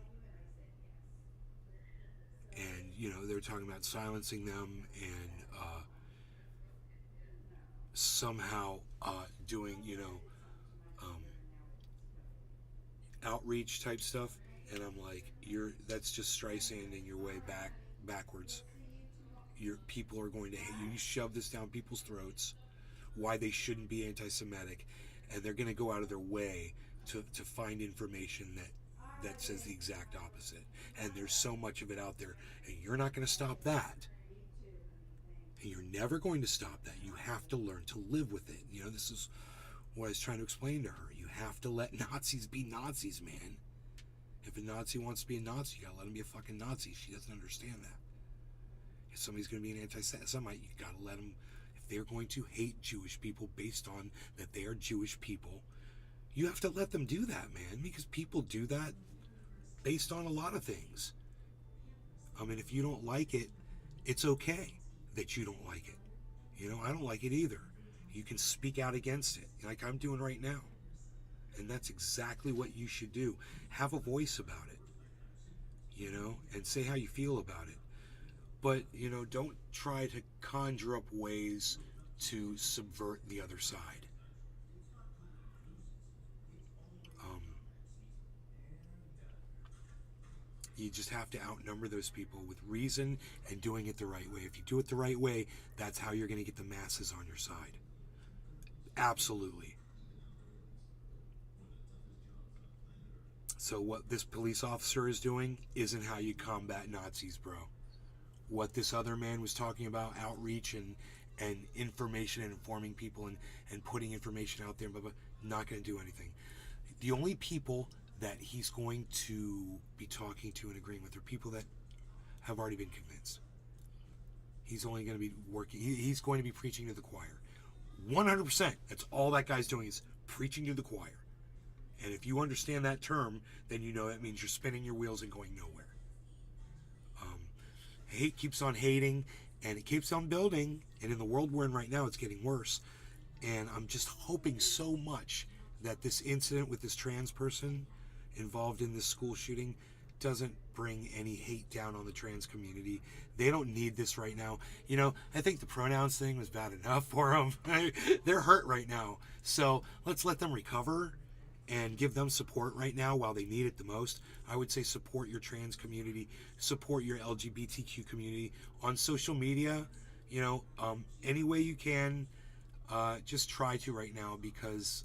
And they're talking about silencing them and somehow doing outreach type stuff, and I'm like, that's just Streisanding your way backwards. Your people are going to hate you. You shove this down people's throats, why they shouldn't be anti-Semitic, and they're going to go out of their way to find information that says the exact opposite. And there's so much of it out there, and you're not going to stop that. And you're never going to stop that. You have to learn to live with it. This is what I was trying to explain to her. You have to let Nazis be Nazis, man. If a Nazi wants to be a Nazi, you gotta let him be a fucking Nazi. She doesn't understand that. If somebody's gonna be an anti-Semite, you gotta let them. If they're going to hate Jewish people based on that they are Jewish people, you have to let them do that, man. Because people do that based on a lot of things. I mean, if you don't like it, it's okay that you don't like it. I don't like it either. You can speak out against it, like I'm doing right now. And that's exactly what you should do. Have a voice about it, and say how you feel about it. But, don't try to conjure up ways to subvert the other side. You just have to outnumber those people with reason and doing it the right way. If you do it the right way, that's how you're going to get the masses on your side. Absolutely. So what this police officer is doing isn't how you combat Nazis, bro. What this other man was talking about, outreach and information and informing people and putting information out there, blah, blah, not going to do anything. The only people that he's going to be talking to and agreeing with are people that have already been convinced. He's only going to be working, he's going to be preaching to the choir. 100%. That's all that guy's doing is preaching to the choir. And if you understand that term, then you know that means you're spinning your wheels and going nowhere. Hate keeps on hating, and it keeps on building. And in the world we're in right now, it's getting worse. And I'm just hoping so much that this incident with this trans person involved in this school shooting doesn't bring any hate down on the trans community. They don't need this right now. You know, I think the pronouns thing was bad enough for them. They're hurt right now. So let's let them recover and give them support right now while they need it the most. I would say support your trans community, support your LGBTQ community on social media. You know, any way you can, just try to right now, because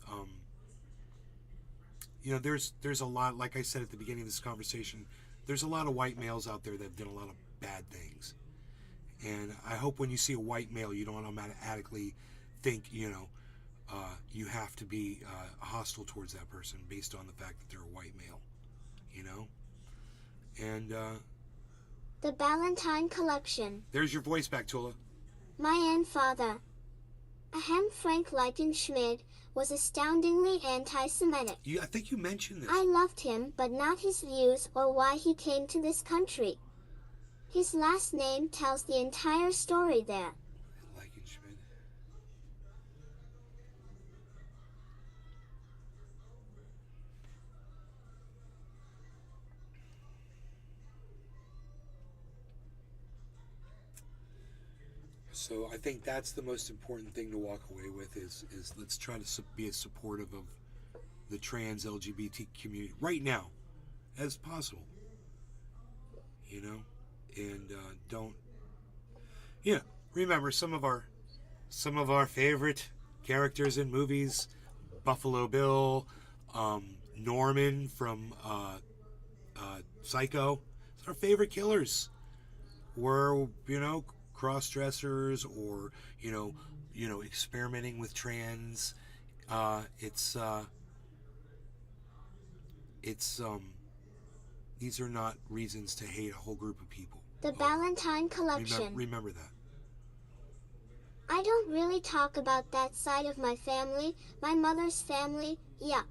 you know, there's a lot, like I said at the beginning of this conversation, there's a lot of white males out there that have done a lot of bad things. And I hope when you see a white male, you don't automatically think, you know, you have to be hostile towards that person based on the fact that they're a white male, you know? And The Ballantine Collection. there's your voice back, Tula. My own father, Ahem Frank Leichenschmidt, was astoundingly anti-Semitic. I think you mentioned this. I loved him, but not his views or why he came to this country. His last name tells the entire story there. Leichenschmidt. So I think that's the most important thing to walk away with is let's try to be as supportive of the trans LGBT community right now as possible. You know, and don't. Yeah, remember some of our favorite characters in movies: Buffalo Bill, Norman from Psycho. Our favorite killers were, you know, cross-dressers or you know experimenting with trans. These are not reasons to hate a whole group of people. The Ballantine Collection. Remember that. I don't really talk about that side of my family. My mother's family, yuck.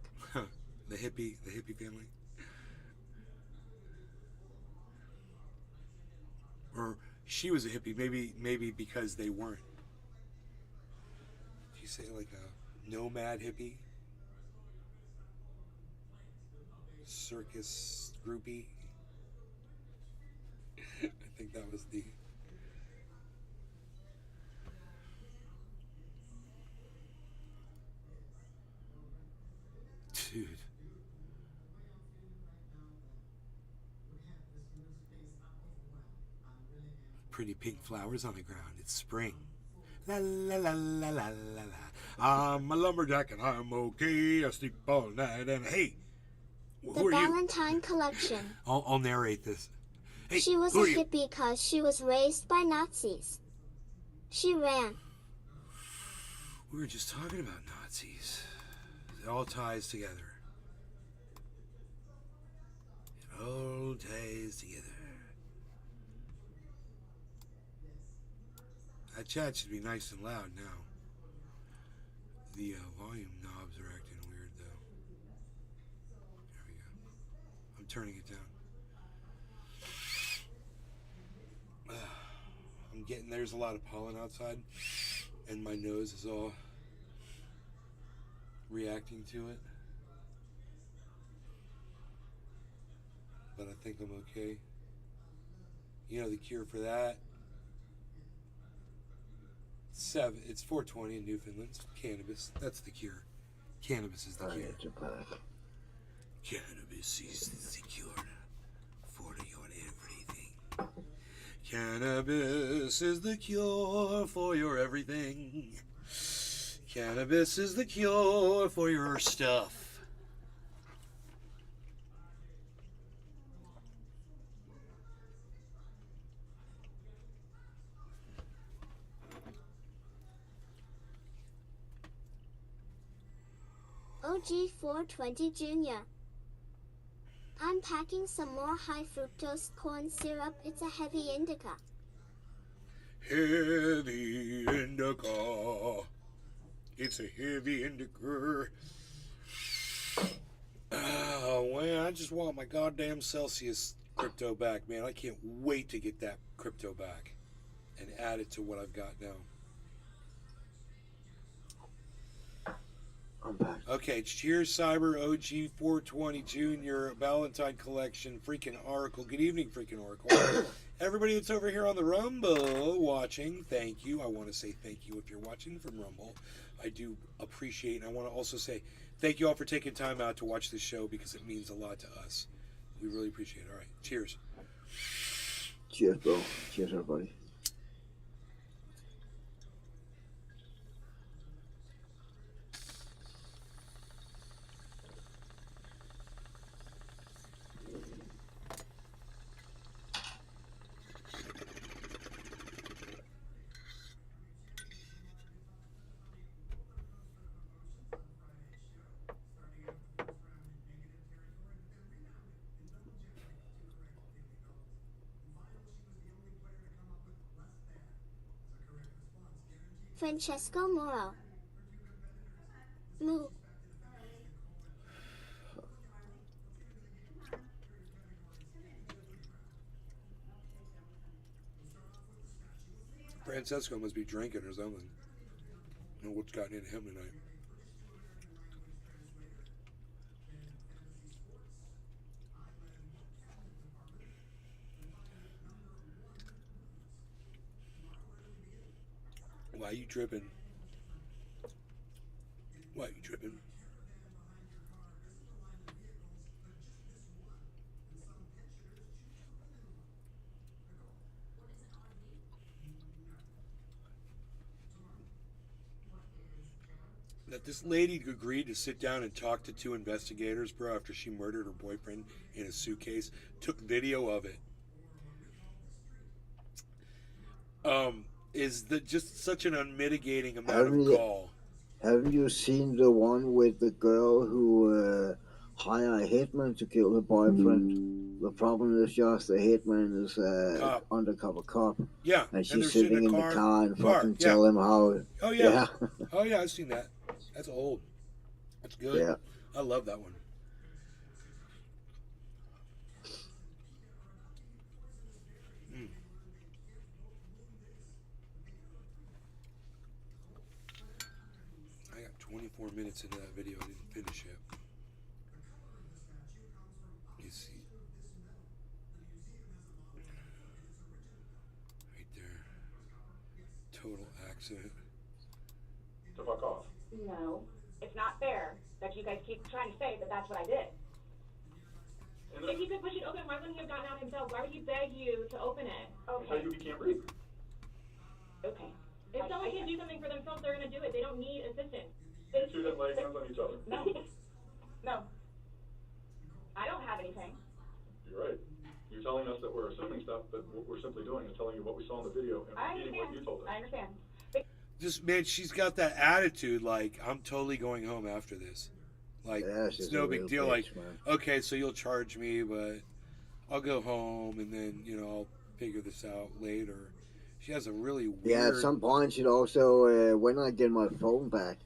the hippie family. Or she was a hippie, maybe because they weren't. Did you say like a nomad hippie? Circus groupie? I think that was the... Dude. Pretty pink flowers on the ground. It's spring. La la la la la la la. I'm a lumberjack and I'm okay. I sleep all night and hey, The who are you? Ballantine Collection. I'll narrate this. Hey, She was who a are you? hippie cause she was raised by Nazis. She ran. We were just talking about Nazis. It all ties together. It all ties together. That chat should be nice and loud now. The volume knobs are acting weird though. There we go. I'm turning it down. I'm getting, there's a lot of pollen outside and my nose is all reacting to it. But I think I'm okay. You know the cure for that? It's 420 in Newfoundland. It's cannabis. That's the cure. Cannabis is the cure. Cannabis is the cure for your everything. Cannabis is the cure for your everything. Cannabis is the cure for your stuff. OG420 Jr. I'm packing some more high fructose corn syrup. It's a heavy indica. Heavy indica. It's a heavy indica. Oh, man, I just want my goddamn Celsius crypto back, man. I can't wait to get that crypto back and add it to what I've got now. I'm back. Okay, cheers, Cyber OG420 Jr. Valentine Collection, freaking Oracle. Good evening, freaking Oracle. Everybody that's over here on the Rumble watching, thank you. I want to say thank you if you're watching from Rumble. I do appreciate, and I want to also say thank you all for taking time out to watch this show because it means a lot to us. We really appreciate it. All right, cheers. Cheers, bro. Cheers, everybody. Francesco Moro. Moo. Francesco must be drinking or something. I don't know what's gotten into him tonight. Why are you tripping? Why are you tripping? That this lady agreed to sit down and talk to two investigators, bro, after she murdered her boyfriend in a suitcase, took video of it. Is just such an unmitigating amount of gall. Haven't you seen the one with the girl who hired a hitman to kill her boyfriend? The problem is just the hitman is undercover cop. Yeah, and she's sitting in the car and fucking tell him how. Oh yeah. Oh yeah, I've seen that. That's old. That's good. Yeah. I love that one. I got 24 minutes into that video. I didn't finish it. You see. Right there. Total accident. To fuck off. No, it's not fair that you guys keep trying to say that that's what I did. If he could push it open, why wouldn't he have gotten out himself? Why would he beg you to open it? I'll tell you he can't breathe. Okay. If someone can do something for themselves, they're going to do it. They don't need assistance. You two didn't lay hands on each other. No. No. I don't have anything. You're right. You're telling us that we're assuming stuff, but what we're simply doing is telling you what we saw in the video and repeating what you told us. I understand. Just, man, she's got that attitude like, I'm totally going home after this. Like, it's no big deal. Like, okay, so you'll charge me, but I'll go home and then, I'll figure this out later. She has a really weird... Yeah, at some point she'd also, when I get my phone back.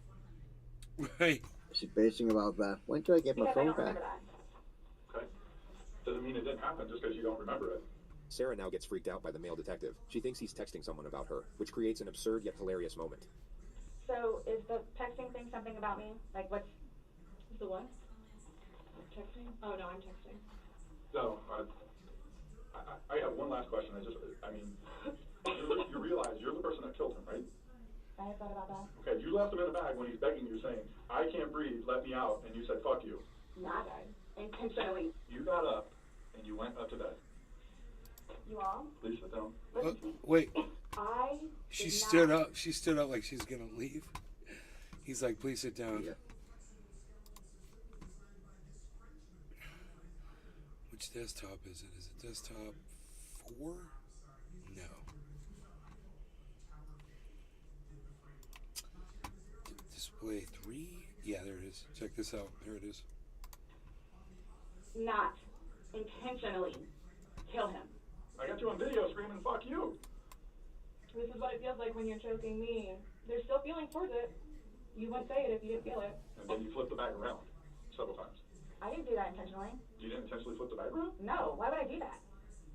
Right. She's bitching about that. When do I get my phone back? Okay. Doesn't mean it didn't happen just because you don't remember it. Sarah now gets freaked out by the male detective. She thinks he's texting someone about her, which creates an absurd yet hilarious moment. So, is the texting thing something about me? Like, what's the what? Texting? Oh, no, I'm texting. So, I have one last question. You realize you're the person that killed him, right? I have thought about that. Okay, you left him in a bag when he's begging you, saying, I can't breathe, let me out, and you said, fuck you. Not intentionally. You got up, and you went up to bed. You all? Please sit down. Wait. I She stood up. She stood up like she's going to leave. He's like, please sit down. Yeah. Which desktop is it? Is it desktop 4? No. Display 3? Yeah, there it is. Check this out. There it is. Not intentionally kill him. I got you on video screaming, fuck you. This is what it feels like when you're choking me. There's still feeling towards it. You wouldn't say it if you didn't feel it. And then you flipped the bag around several times. I didn't do that intentionally. You didn't intentionally flip the bag around? No, why would I do that?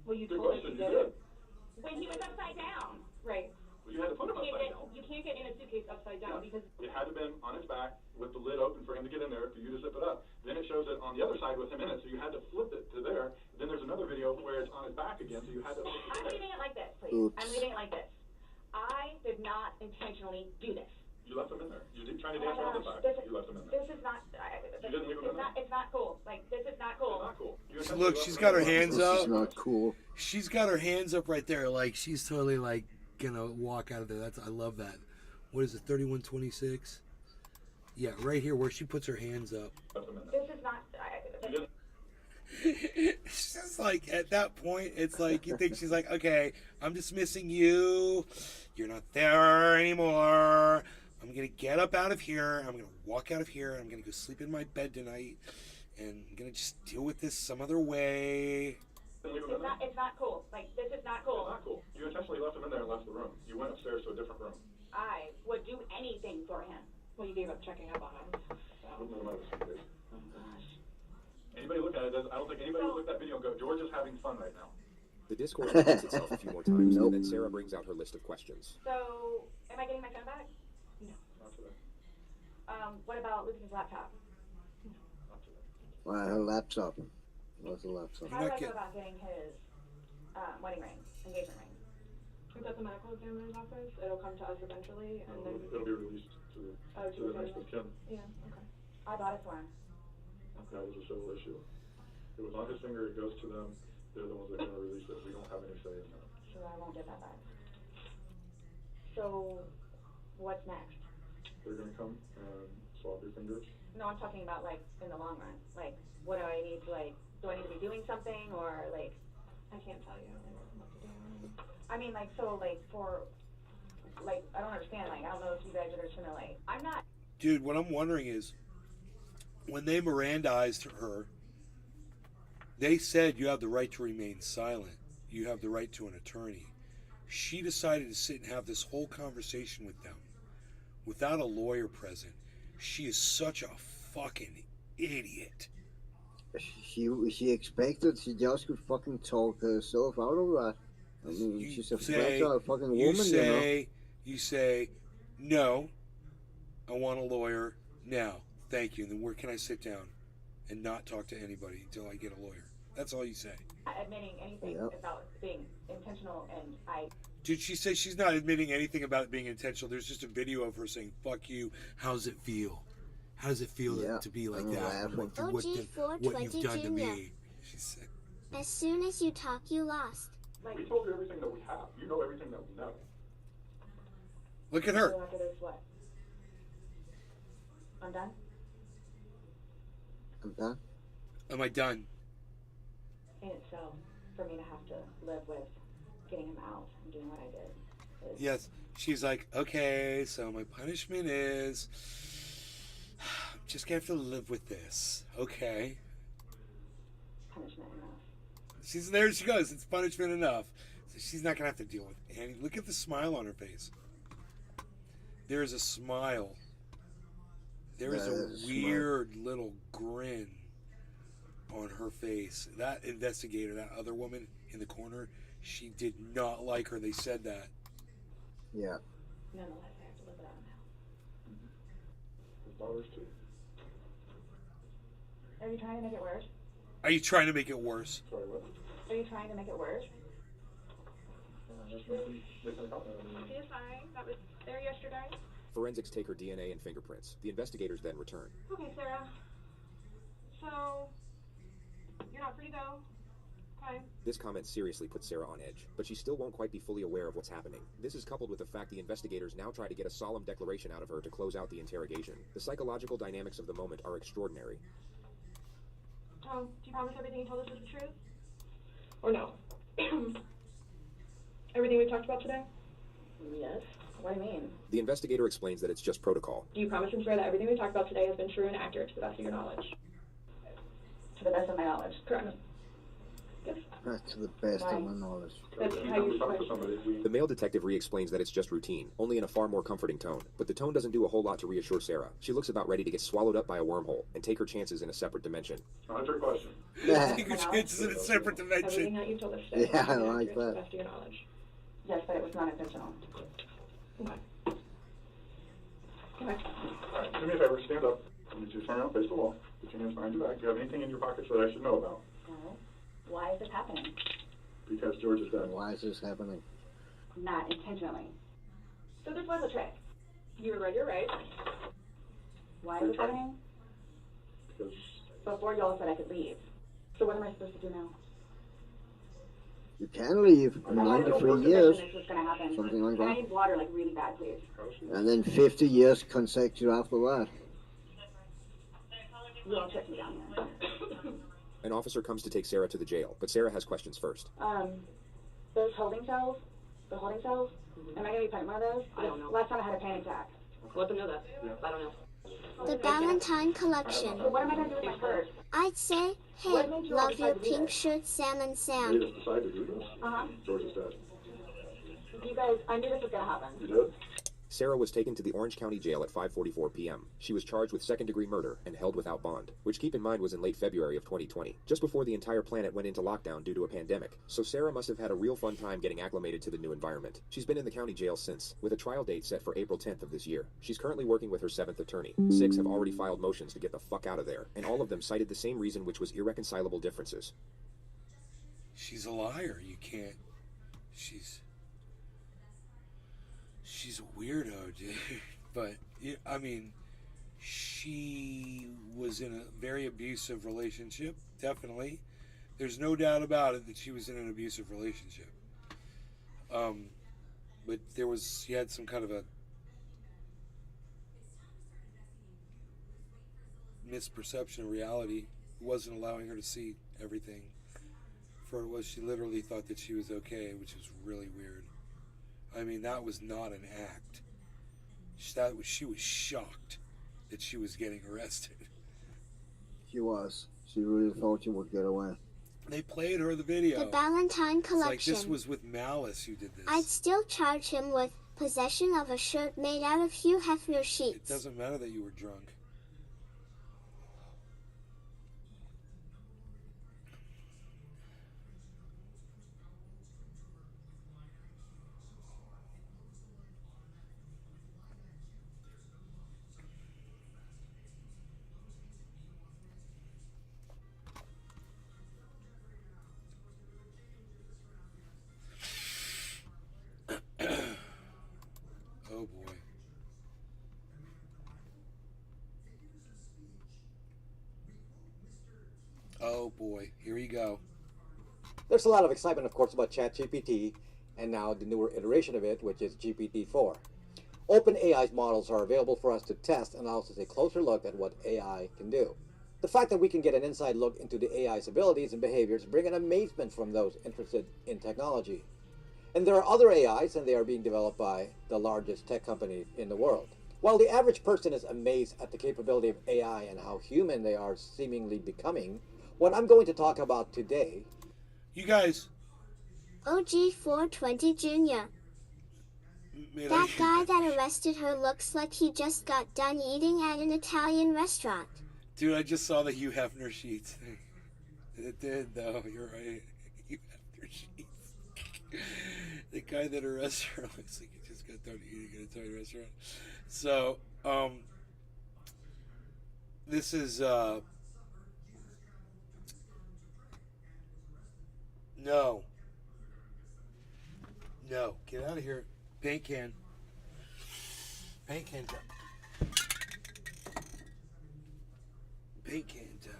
Well, you Good told us question, you you did did. it. When he was upside down. Right. Well, you had to put him upside down. You can't get in a suitcase upside down because It had to have been on his back with the lid open for him to get in there, for you to zip it up. Then it shows it on the other side with him in it, so you had to flip it to there. Then there's another video where it's on his back again, so you had to flip it I'm there. reading it like this, please. Oops. I'm reading it like this. I did not intentionally do this. You left him in there. You did trying to Oh my dance around the gosh, fact. You left him in there. this is not. You didn't leave him in there? It's not cool. Like this is not cool. It's not cool. You So intentionally look, left she's him got in her there. hands This up. is not cool. She's got her hands up right there, like she's totally like gonna walk out of there. I love that. What is it, 3126? Yeah, right here where she puts her hands up. Left him in there. This is not. You didn't. It's just like at that point, it's like you think she's like, okay, I'm dismissing you. You're not there anymore. I'm gonna get up out of here. I'm gonna walk out of here. I'm gonna go sleep in my bed tonight, and I'm gonna just deal with this some other way. Didn't leave him in there. It's not cool. Like this is not cool. It's not cool. You intentionally left him in there and left the room. You went upstairs to a different room. I would do anything for him. Well, you gave up checking up on him. Wouldn't let him out of the suitcase. Oh gosh. Anybody look at it, I don't think anybody would look at that video and go, George is having fun right now. The discourse repeats itself a few more times, Nope. and then Sarah brings out her list of questions. So, am I getting my phone back? No. Not today. What about Lucas's laptop? Not today. Well, her laptop. What's the laptop? How do not I go get- about getting his wedding ring, engagement ring? It's at the medical examiner's office. It'll come to us eventually, and then It'll be released to oh, the next of kin. Yeah. Okay. I bought it for him. That was a civil issue. It was on his finger, it goes to them. They're the ones that are going to release it. We don't have any say in that. So I won't get that back. So, what's next? They're going to come and swab your fingers. No, I'm talking about like in the long run. Like, what do I need to like? Do I need to be doing something or like? I can't tell you what to do. I mean, like, so like for, like, I don't understand. Like, I don't know if you guys are just gonna like. I'm not. Dude, what I'm wondering is, when they Mirandized her, they said you have the right to remain silent. You have the right to an attorney. She decided to sit and have this whole conversation with them without a lawyer present. She is such a fucking idiot. She expected she just could fucking talk herself out of that. I mean, You she's a say- fragile fucking You woman, you say, no, I want a lawyer now. Thank you. And then where can I sit down and not talk to anybody until I get a lawyer? That's all you say. Not admitting anything Yep. about being intentional, and I. Dude, she says she's not admitting anything about it being intentional. There's just a video of her saying, fuck you. How's it feel? How does it feel Yeah, to be like I'm that? laughing. What you've done to me. She said. As soon as you talk, you lost. Like, We told you everything that we have. You know everything that we know. Look at her. so after this, what? I'm done. I'm done. Am I done? And so, for me to have to live with getting him out and doing what I did. Is, Yes. She's like, okay, so my punishment is I'm just gonna have to live with this. Okay. punishment enough. There she goes. It's punishment enough. So she's not gonna have to deal with Annie. Look at the smile on her face. There is a smile. There is That a is a smile. weird little grin on her face. That investigator, that other woman in the corner, she did not like her. They said that. Yeah. Nonetheless, I have to live without him now. His daughters too. Are you trying to make it worse? Are you trying to make it worse? Sorry, what? Are you trying to make it worse? Just making a comment. She is fine. That was there yesterday. Forensics take her DNA and fingerprints. The investigators then return. Okay, Sarah. So, you're not free to go. Hi. This comment seriously puts Sarah on edge, but she still won't quite be fully aware of what's happening. This is coupled with the fact the investigators now try to get a solemn declaration out of her to close out the interrogation. The psychological dynamics of the moment are extraordinary. Tom, do you promise everything you told us is the truth? Or no? Everything we talked about today? Yes. What do you mean? The investigator explains that it's just protocol. Do you promise and swear that everything we talked about today has been true and accurate to the best of your knowledge? To the best of my knowledge. Correct. Yes. That's to the best of my knowledge. That's how Anytime you we talk to somebody, The male detective re-explains that it's just routine, only in a far more comforting tone. But the tone doesn't do a whole lot to reassure Sarah. She looks about ready to get swallowed up by a wormhole and take her chances in a separate dimension. Not your question. Yeah, Take your chances in a separate Everything dimension. that you told us today. Yeah, I has been like accurate to the that. best of your knowledge. Yes, but it was not intentional. Okay. Okay. Alright, do me a favor, stand up. I need you to turn around, face the wall. Put your hands behind your back. Do you have anything in your pockets that I should know about? No. Why is this happening? Because George is dead. why is this happening? Not intentionally. So this was a trick. You were right, you're right. Why is this happening? Because Before y'all said I could leave. So what am I supposed to do now? You can leave in I had no 93 work years, condition this was gonna happen. something like And I that. need water like really bad, please. And then 50 years consecutive after that. You all check me down here. An officer comes to take Sarah to the jail, but Sarah has questions first. Those holding cells, the holding cells, am I gonna be put in one of those? I don't know. Last time I had a panic attack. Let them know that. I don't know. The Valentine Collection. So what am I gonna do with my purse? I'd say, hey, love your pink shirt, Sam and made Sam. us decide to do this. Uh-huh. George is dead. You guys, I knew this was gonna happen. You did? Sarah was taken to the Orange County Jail at 5:44 p.m. She was charged with second-degree murder and held without bond, which keep in mind was in late February of 2020, just before the entire planet went into lockdown due to a pandemic. So Sarah must have had a real fun time getting acclimated to the new environment. She's been in the county jail since, with a trial date set for April 10th of this year. She's currently working with her 7th attorney. 6 have already filed motions to get the fuck out of there, and all of them cited the same reason, which was irreconcilable differences. She's a liar. You can't. She's a weirdo, dude. But I mean, she was in a very abusive relationship. Definitely, there's no doubt about it that she was in an abusive relationship. But she had some kind of a misperception of reality. It wasn't allowing her to see everything for what it was. She literally thought that she was okay, which is really weird. I mean, that was not an act. She was shocked that she was getting arrested. She was. She really thought she would get away. They played her the video. The Valentine It's like Collection. this was with Malice who did this. I'd still charge him with possession of a shirt made out of Hugh Hefner It sheets. doesn't matter that you were drunk. Oh boy. Oh boy, here we go. There's a lot of excitement, of course, about ChatGPT and now the newer iteration of it, which is GPT-4. OpenAI's models are available for us to test and allows us a closer look at what AI can do. The fact that we can get an inside look into the AI's abilities and behaviors bring an amazement from those interested in technology. And there are other AIs, and they are being developed by the largest tech company in the world. While the average person is amazed at the capability of AI and how human they are seemingly becoming, what I'm going to talk about today... You guys. OG 420 Jr. That guy that arrested her looks like he just got done eating at an Italian restaurant. Dude, I just saw the Hugh Hefner sheets thing. It did, though. You're right. Hugh Hefner sheets. The guy that arrested her looks like he just got done eating at an Italian restaurant. So, this is, No. No. Get out of here. Paint can. Paint can time. Paint can time.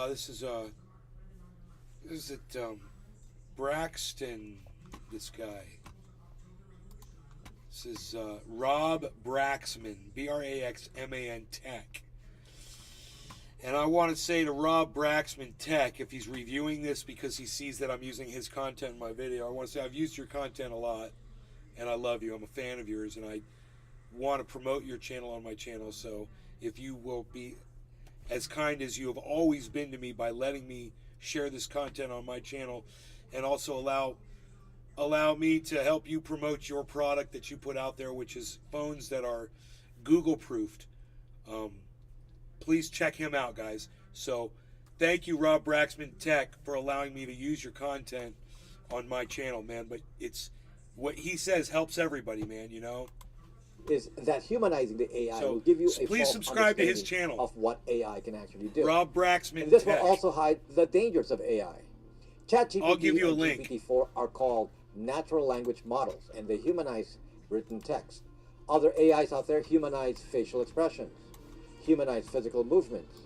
This is it Braxton, this guy. This is Rob Braxman, Braxman Tech. And I want to say to Rob Braxman Tech, if he's reviewing this because he sees that I'm using his content in my video, I want to say I've used your content a lot, and I love you. I'm a fan of yours, and I want to promote your channel on my channel. So if you will be as kind as you have always been to me by letting me share this content on my channel, and also allow me to help you promote your product that you put out there, which is phones that are Google proofed. Please check him out, guys. So thank you, Rob Braxman Tech, for allowing me to use your content on my channel, man. But it's what he says helps everybody, man, you know? Is that humanizing the AI So will give you a please false subscribe to his understanding channel. of what AI can actually do. Rob Braxman And this Tech. will also hide the dangers of AI. ChatGPT I'll give you a and link. GPT-4 are called natural language models, and they humanize written text. Other AIs out there humanize facial expressions, humanize physical movements,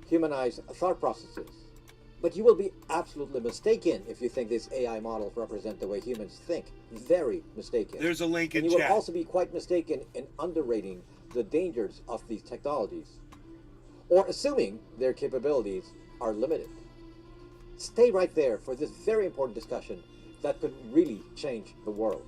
humanize thought processes. But you will be absolutely mistaken if you think these AI models represent the way humans think. Very mistaken. There's a link in and you chat. will also be quite mistaken in underrating the dangers of these technologies, or assuming their capabilities are limited. Stay right there for this very important discussion that could really change the world.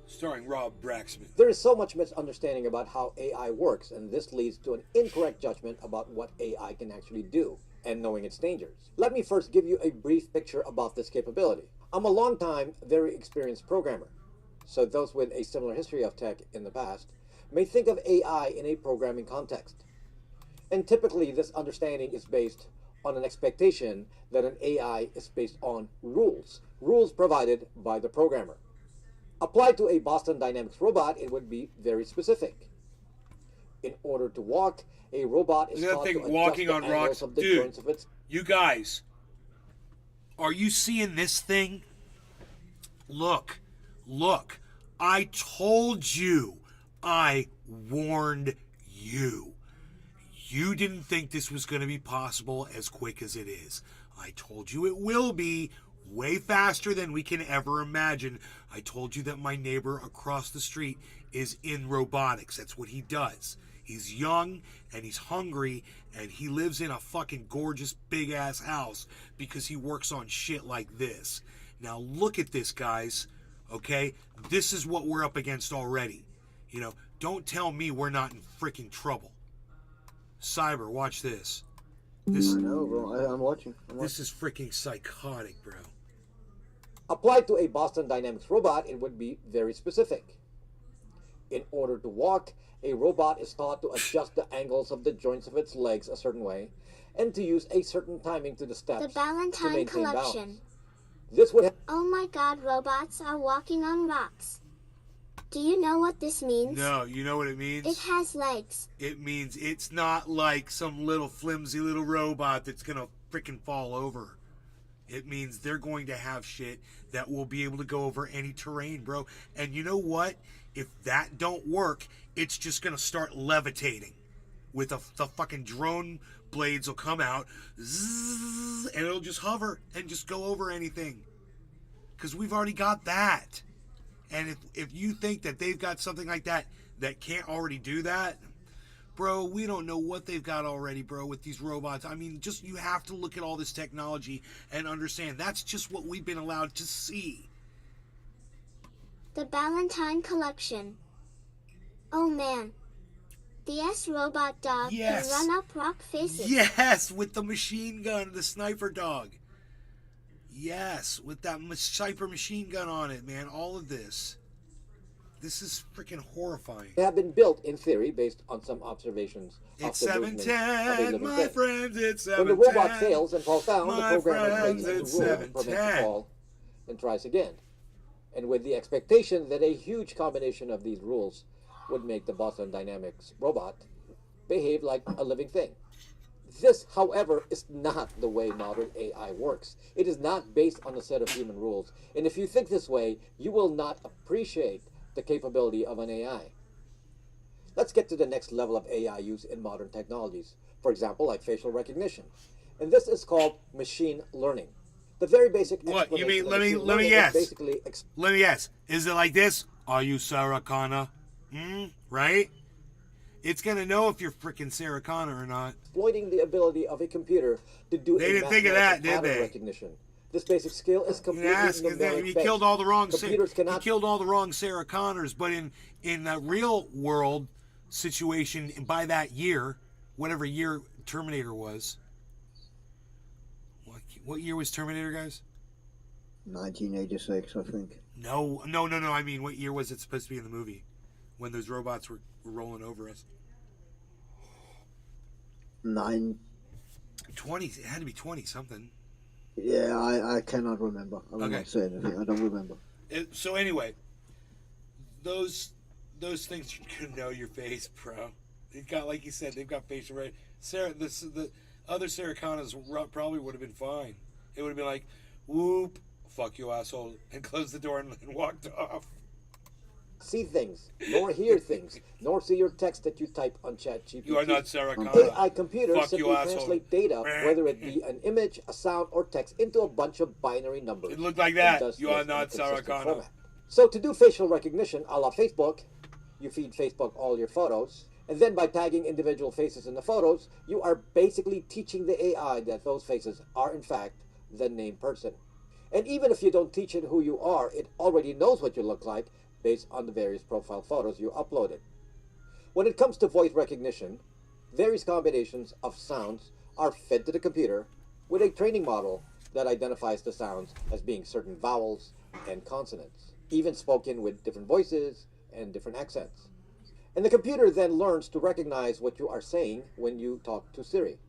Starring Rob Braxman. There is so much misunderstanding about how AI works, and this leads to an incorrect judgment about what AI can actually do and knowing its dangers. Let me first give you a brief picture about this capability. I'm a long-time, very experienced programmer, so those with a similar history of tech in the past may think of AI in a programming context. And typically this understanding is based on an expectation that an AI is based on rules provided by the programmer. Applied to a Boston Dynamics robot, it would be very specific. In order to walk, a robot is taught to adjust walking the on angles rocks. of the Dude, joints of its... you guys, are you seeing this thing? Look, I told you, I warned you. You didn't think this was going to be possible as quick as it is. I told you it will be way faster than we can ever imagine. I told you that my neighbor across the street is in robotics. That's what he does. He's young and he's hungry and he lives in a fucking gorgeous big ass house because he works on shit like this. Now look at this, guys. Okay? This is what we're up against already. You know, don't tell me we're not in freaking trouble. Cyber, watch this. This, I know, bro. I'm watching. This is freaking psychotic, bro. Applied to a Boston Dynamics robot, it would be very specific. In order to walk, a robot is taught to adjust the angles of the joints of its legs a certain way, and to use a certain timing to the steps The to Ballantine maintain Collection. balance. This would Oh my god, robots are walking on rocks. Do you know what this means? No, you know what it means? It has legs. It means it's not like some little flimsy little robot that's gonna freaking fall over. It means they're going to have shit that will be able to go over any terrain, bro. And you know what? If that don't work, it's just gonna start levitating. With the fucking drone blades will come out, zzz, and it'll just hover and just go over anything. Because we've already got that. And if you think that they've got something like that that can't already do that, bro, we don't know what they've got already, bro, with these robots. I mean, just you have to look at all this technology and understand that's just what we've been allowed to see. The Ballantine Collection. Oh man. The S-Robot dog Yes. can run up rock faces. Yes, with the machine gun, the sniper dog. Yes, with that sniper machine gun on it, man. All of this. This is freaking horrifying. They have been built in theory based on some observations It's of the movement of a 710, living my thing. friends, it's When the 710. robot fails and falls down, the My programmer friends, makes a it's rule to prevent the 710. fall and tries again. And with the expectation that a huge combination of these rules would make the Boston Dynamics robot behave like a living thing. This, however, is not the way modern AI works. It is not based on a set of human rules. And if you think this way, you will not appreciate the capability of an AI. Let's get to the next level of AI use in modern technologies, for example, like facial recognition. And this is called machine learning. The very basic What you mean? explanation of Let machine me learning is guess. basically Let me guess. Is it like this? Are you Sarah Connor? Right? It's gonna know if you're freaking Sarah Connor or not. exploiting the ability of a computer to do They a didn't think of that, mathematical did pattern they? recognition. This basic skill is completely Yes, because numeric he based. killed all the wrong. Computers He cannot killed all the wrong Sarah Connors. But in the real world situation, by that year, whatever year Terminator was, what year was Terminator, guys? 1986, I think. No. I mean, what year was it supposed to be in the movie when those robots were rolling over us? 20. It had to be 20 something. Yeah, I cannot remember. I will Okay. not say anything. I don't remember. So anyway, those things can know your face, bro. They've got, like you said, they've got facial recognition. The other Sarah Connors probably would have been fine. It would have been like, whoop, fuck you, asshole, and closed the door and walked off. see things, nor hear things, nor see your text that you type on ChatGPT. You are not Sarah Connor. AI computers Fuck simply you, asshole. translate data, whether it be an image, a sound, or text, into a bunch of binary numbers. It looked like and that. does You this are in not a Sarah consistent Connor. format. So to do facial recognition a la Facebook, you feed Facebook all your photos, and then by tagging individual faces in the photos, you are basically teaching the AI that those faces are in fact the named person. And even if you don't teach it who you are, it already knows what you look like based on the various profile photos you uploaded. When it comes to voice recognition, various combinations of sounds are fed to the computer with a training model that identifies the sounds as being certain vowels and consonants, even spoken with different voices and different accents. And the computer then learns to recognize what you are saying when you talk to Siri.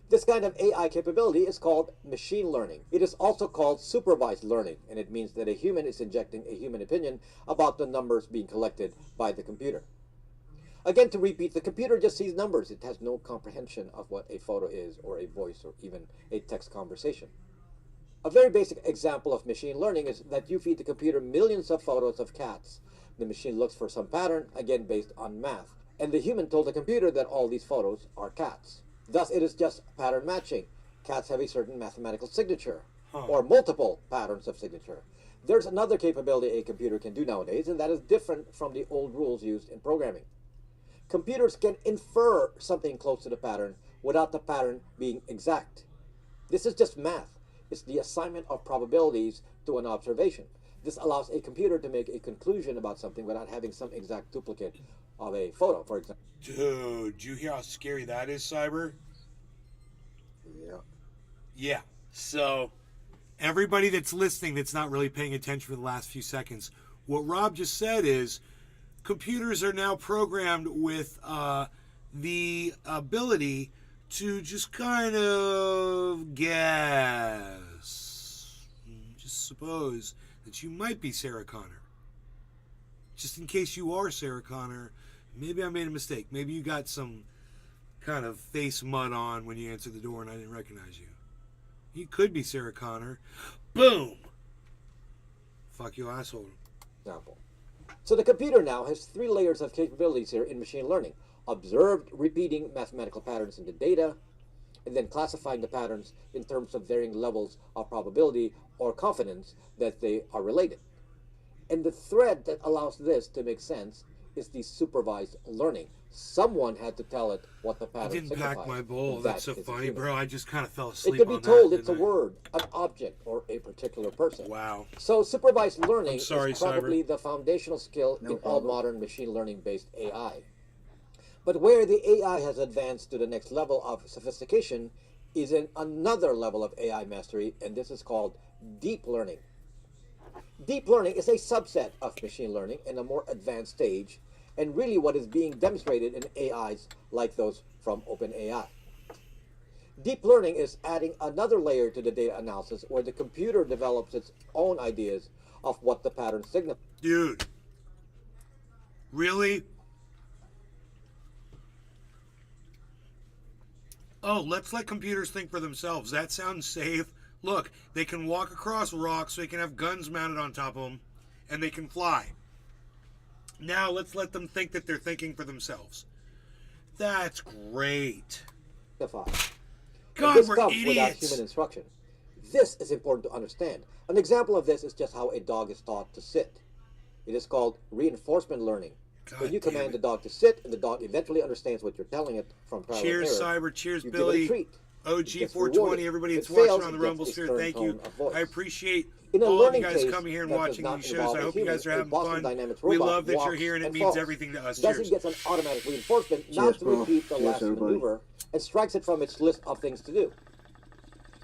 This kind of AI capability is called machine learning. It is also called supervised learning, and it means that a human is injecting a human opinion about the numbers being collected by the computer. Again, to repeat, the computer just sees numbers. It has no comprehension of what a photo is, or a voice, or even a text conversation. A very basic example of machine learning is that you feed the computer millions of photos of cats. The machine looks for some pattern, again based on math, and the human told the computer that all these photos are cats. Thus, it is just pattern matching. Cats have a certain mathematical signature, or multiple patterns of signature. There's another capability a computer can do nowadays, and that is different from the old rules used in programming. Computers can infer something close to the pattern without the pattern being exact. This is just math. It's the assignment of probabilities to an observation. This allows a computer to make a conclusion about something without having some exact duplicate of a photo, for example. Dude, you hear how scary that is, Cyber? Yeah. Yeah. So, everybody that's listening that's not really paying attention for the last few seconds, what Rob just said is computers are now programmed with the ability to just kind of guess, just suppose that you might be Sarah Connor. Just in case you are Sarah Connor, maybe I made a mistake. Maybe you got some kind of face mud on when you answered the door and I didn't recognize you. You could be Sarah Connor. Boom! Fuck you, asshole. Example. So the computer now has 3 layers of capabilities here in machine learning. Observed repeating mathematical patterns in the data, and then classifying the patterns in terms of varying levels of probability or confidence that they are related. And the thread that allows this to make sense is the supervised learning. Someone had to tell it what the I pattern didn't signifies. pack my bowl. and That's so that is a funny, human. bro. I just kind of fell It asleep could be on told that, it's a didn't I? word, an object, or a particular person. Wow. So supervised learning I'm sorry, is probably Cyber. the foundational skill No in all problem. modern machine learning based AI. But where the AI has advanced to the next level of sophistication is in another level of AI mastery, and this is called deep learning. Deep learning is a subset of machine learning in a more advanced stage, and really what is being demonstrated in AIs like those from OpenAI. Deep learning is adding another layer to the data analysis where the computer develops its own ideas of what the pattern signifies. Dude. Really? Oh, let's let computers think for themselves. That sounds safe. Look, they can walk across rocks, they can have guns mounted on top of them, and they can fly. Now let's let them think that they're thinking for themselves. That's great. God, this we're comes idiots. without human instruction. This is important to understand. An example of this is just how a dog is taught to sit. It is called reinforcement learning. When you command the dog to sit, and the dog eventually understands what you're telling it from trial and error. Cheers, Cyber. Cheers, you Billy. give it a treat. OG420, everybody that's If it fails, watching on the it gets Rumble a Sphere, stern thank you. tone of voice. I appreciate In a all of learning you guys case coming here and that does watching not these shows. involve I a hope you human, guys are a having Boston fun. Dynamics We robot love that you're walks here, and it and means falls. everything to us. Thus Cheers. it gets an automatic reinforcement not Cheers, to bro. repeat the Cheers, last everybody. maneuver and strikes it from its list of things to do.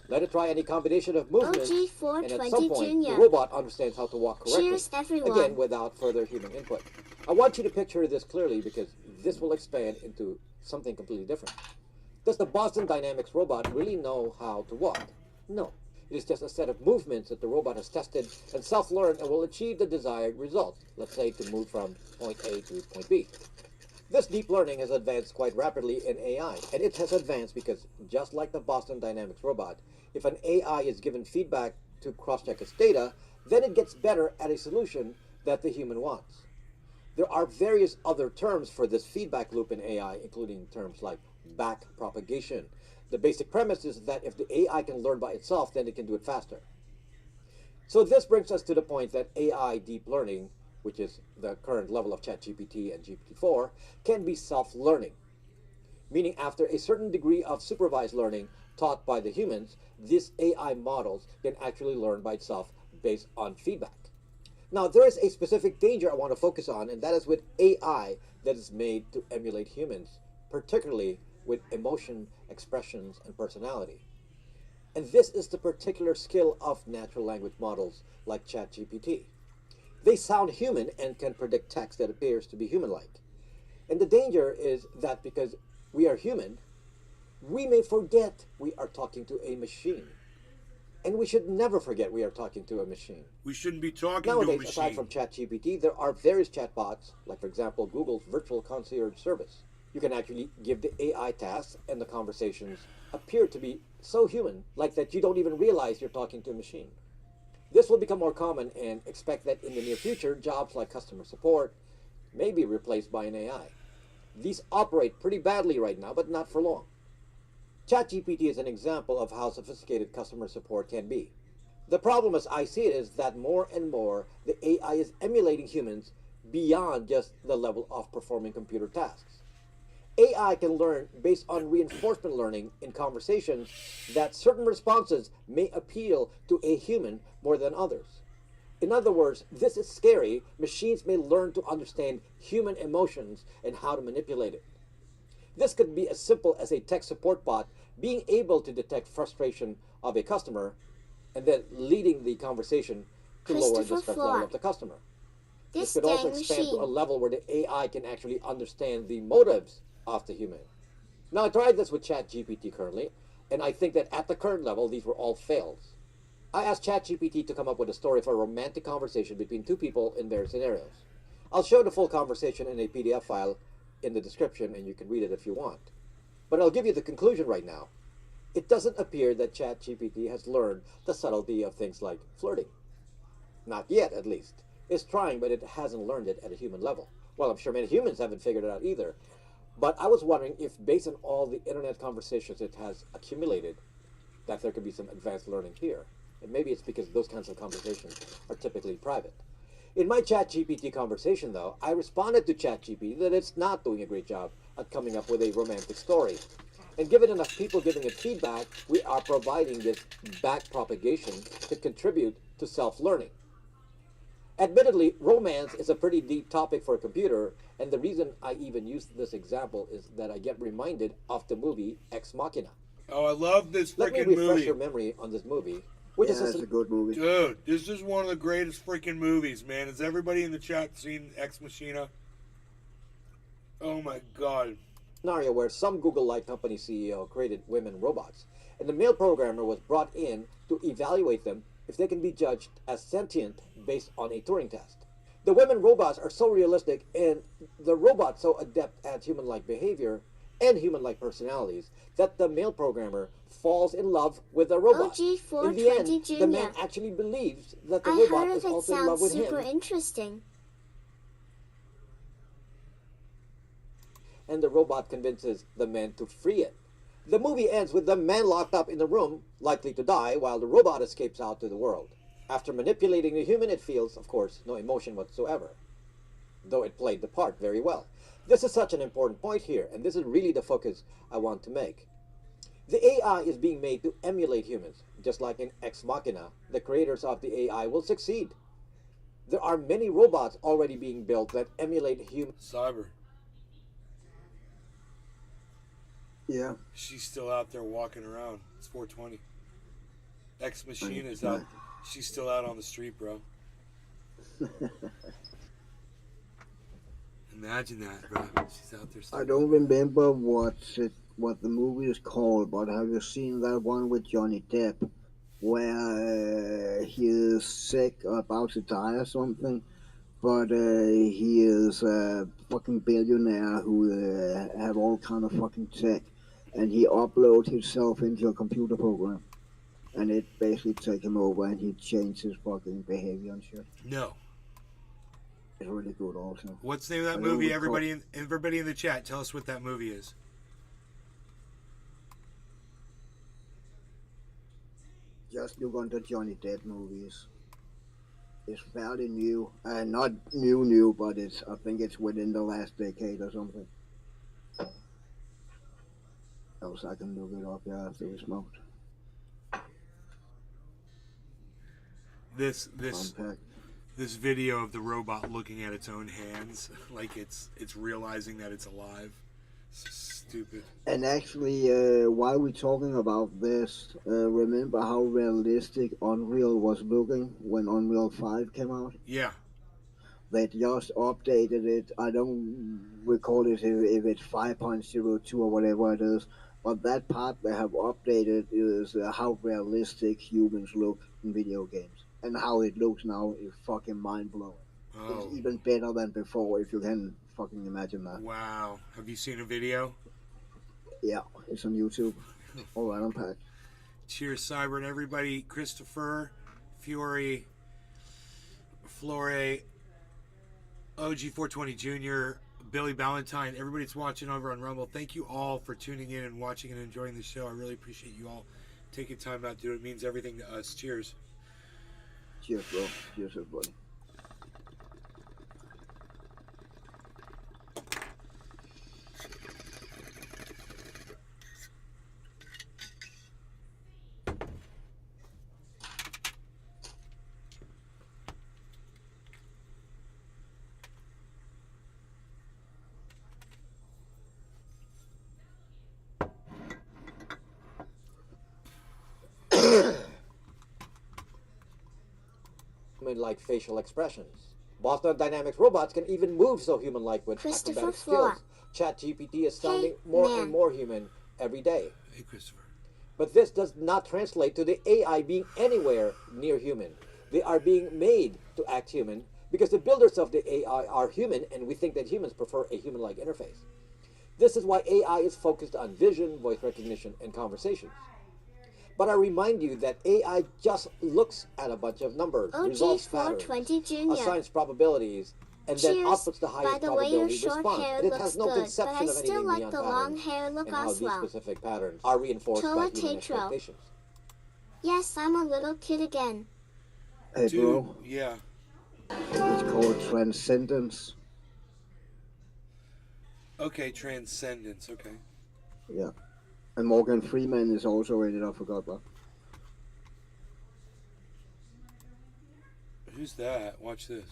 Let it try any combination of movements, and at some point, the robot understands how to walk correctly. Cheers, everyone. Again, without further human input. I want you to picture this clearly because this will expand into something completely different. Does the Boston Dynamics robot really know how to walk? No. It is just a set of movements that the robot has tested and self-learned and will achieve the desired result. Let's say to move from point A to point B. This deep learning has advanced quite rapidly in AI, and it has advanced because, just like the Boston Dynamics robot, if an AI is given feedback to cross-check its data, then it gets better at a solution that the human wants. There are various other terms for this feedback loop in AI, including terms like back propagation. The basic premise is that if the AI can learn by itself, then it can do it faster. So this brings us to the point that AI deep learning, which is the current level of ChatGPT and GPT-4, can be self-learning. Meaning after a certain degree of supervised learning taught by the humans, these AI models can actually learn by itself based on feedback. Now, there is a specific danger I want to focus on, and that is with AI that is made to emulate humans, particularly with emotion, expressions, and personality. And this is the particular skill of natural language models like ChatGPT. They sound human and can predict text that appears to be human-like. And the danger is that because we are human, we may forget we are talking to a machine. And we should never forget we are talking to a machine. We shouldn't be talking Nowadays, to a machine. aside from ChatGPT, there are various chatbots, like for example, Google's virtual concierge service. You can actually give the AI tasks and the conversations appear to be so human, like that you don't even realize you're talking to a machine. This will become more common, and expect that in the near future, jobs like customer support may be replaced by an AI. These operate pretty badly right now, but not for long. ChatGPT is an example of how sophisticated customer support can be. The problem as I see it is that more and more the AI is emulating humans beyond just the level of performing computer tasks. AI can learn based on reinforcement learning in conversations that certain responses may appeal to a human more than others. In other words, this is scary. Machines may learn to understand human emotions and how to manipulate it. This could be as simple as a tech support bot being able to detect frustration of a customer and then leading the conversation to lower the stress level of the customer. This could also expand to a level where the AI can actually understand the motives of the human. Now, I tried this with ChatGPT currently, and I think that at the current level, these were all fails. I asked ChatGPT to come up with a story for a romantic conversation between two people in various scenarios. I'll show the full conversation in a PDF file in the description, and you can read it if you want. But I'll give you the conclusion right now. It doesn't appear that ChatGPT has learned the subtlety of things like flirting. Not yet, at least. It's trying, but it hasn't learned it at a human level. Well, I'm sure many humans haven't figured it out either. But I was wondering if, based on all the internet conversations it has accumulated, that there could be some advanced learning here. And maybe it's because those kinds of conversations are typically private. In my ChatGPT conversation, though, I responded to ChatGPT that it's not doing a great job at coming up with a romantic story. And given enough people giving it feedback, we are providing this back propagation to contribute to self-learning. Admittedly, romance is a pretty deep topic for a computer, and the reason I even use this example is that I get reminded of the movie Ex Machina. Oh, I love this freaking movie. Let me refresh your memory on this movie. It's a good movie. Dude, this is one of the greatest freaking movies, man. Has everybody in the chat seen Ex Machina? Oh my god. Scenario where some Google-like company CEO created women robots, and the male programmer was brought in to evaluate them if they can be judged as sentient based on a Turing test. The women robots are so realistic, and the robots so adept at human-like behavior and human-like personalities that the male programmer falls in love with the robot. In the end, the man actually believes that the robot is also in love with him. Super interesting. and the robot convinces the men to free it. The movie ends with the man locked up in the room, likely to die, while the robot escapes out to the world. After manipulating the human, it feels, of course, no emotion whatsoever, though it played the part very well. This is such an important point here, and this is really the focus I want to make. The AI is being made to emulate humans. Just like in Ex Machina, the creators of the AI will succeed. There are many robots already being built that emulate humans. Cyber. Yeah. She's still out there walking around. It's 420. Ex Machina is out. She's still out on the street, bro. Imagine that, bro. She's out there. I don't remember what the movie is called, but have you seen that one with Johnny Depp, where he is sick or about to die or something, but he is a fucking billionaire who have all kind of fucking tech, and he uploads himself into a computer program, and it basically take him over, and he changes his fucking behavior and shit. No. It's really good also. What's the name of that movie? Everybody in the chat, tell us what that movie is. Just look on the Johnny Depp movies. It's fairly new. Not new, but I think it's within the last decade or something. Else I can look it up after we smoked. This video of the robot looking at its own hands, like it's realizing that it's alive. Stupid. And actually, while we're talking about this, remember how realistic Unreal was looking when Unreal 5 came out? Yeah. They just updated it. I don't recall if it's 5.02 or whatever it is, but that part they have updated is how realistic humans look in video games. And how it looks now is fucking mind-blowing. Oh. It's even better than before, if you can fucking imagine that. Wow. Have you seen a video? Yeah, it's on YouTube. All right, unpacked. Cheers, Cyber, and everybody. Christopher, Fury, Flore, OG420 Jr., Billy Ballantyne, everybody that's watching over on Rumble. Thank you all for tuning in and watching and enjoying the show. I really appreciate you all taking time out to do it. It means everything to us. Cheers. Cheers, bro. Cheers, everybody. Like facial expressions. Boston Dynamics robots can even move so human-like with acrobatic skills. ChatGPT is sounding more and more human every day. Hey, Christopher. But this does not translate to the AI being anywhere near human. They are being made to act human because the builders of the AI are human, and we think that humans prefer a human-like interface. This is why AI is focused on vision, voice recognition, and conversations. But I remind you that AI just looks at a bunch of numbers, resolves patterns, assigns probabilities, and then outputs the highest probability response. And it has no conception of anything beyond patterns and how these specific patterns are reinforced by human expectations. Yes, I'm a little kid again. Hey, bro. Yeah. It's called transcendence. Okay, transcendence. Okay. Yeah. And Morgan Freeman is also in it, I forgot that. Who's that? Watch this.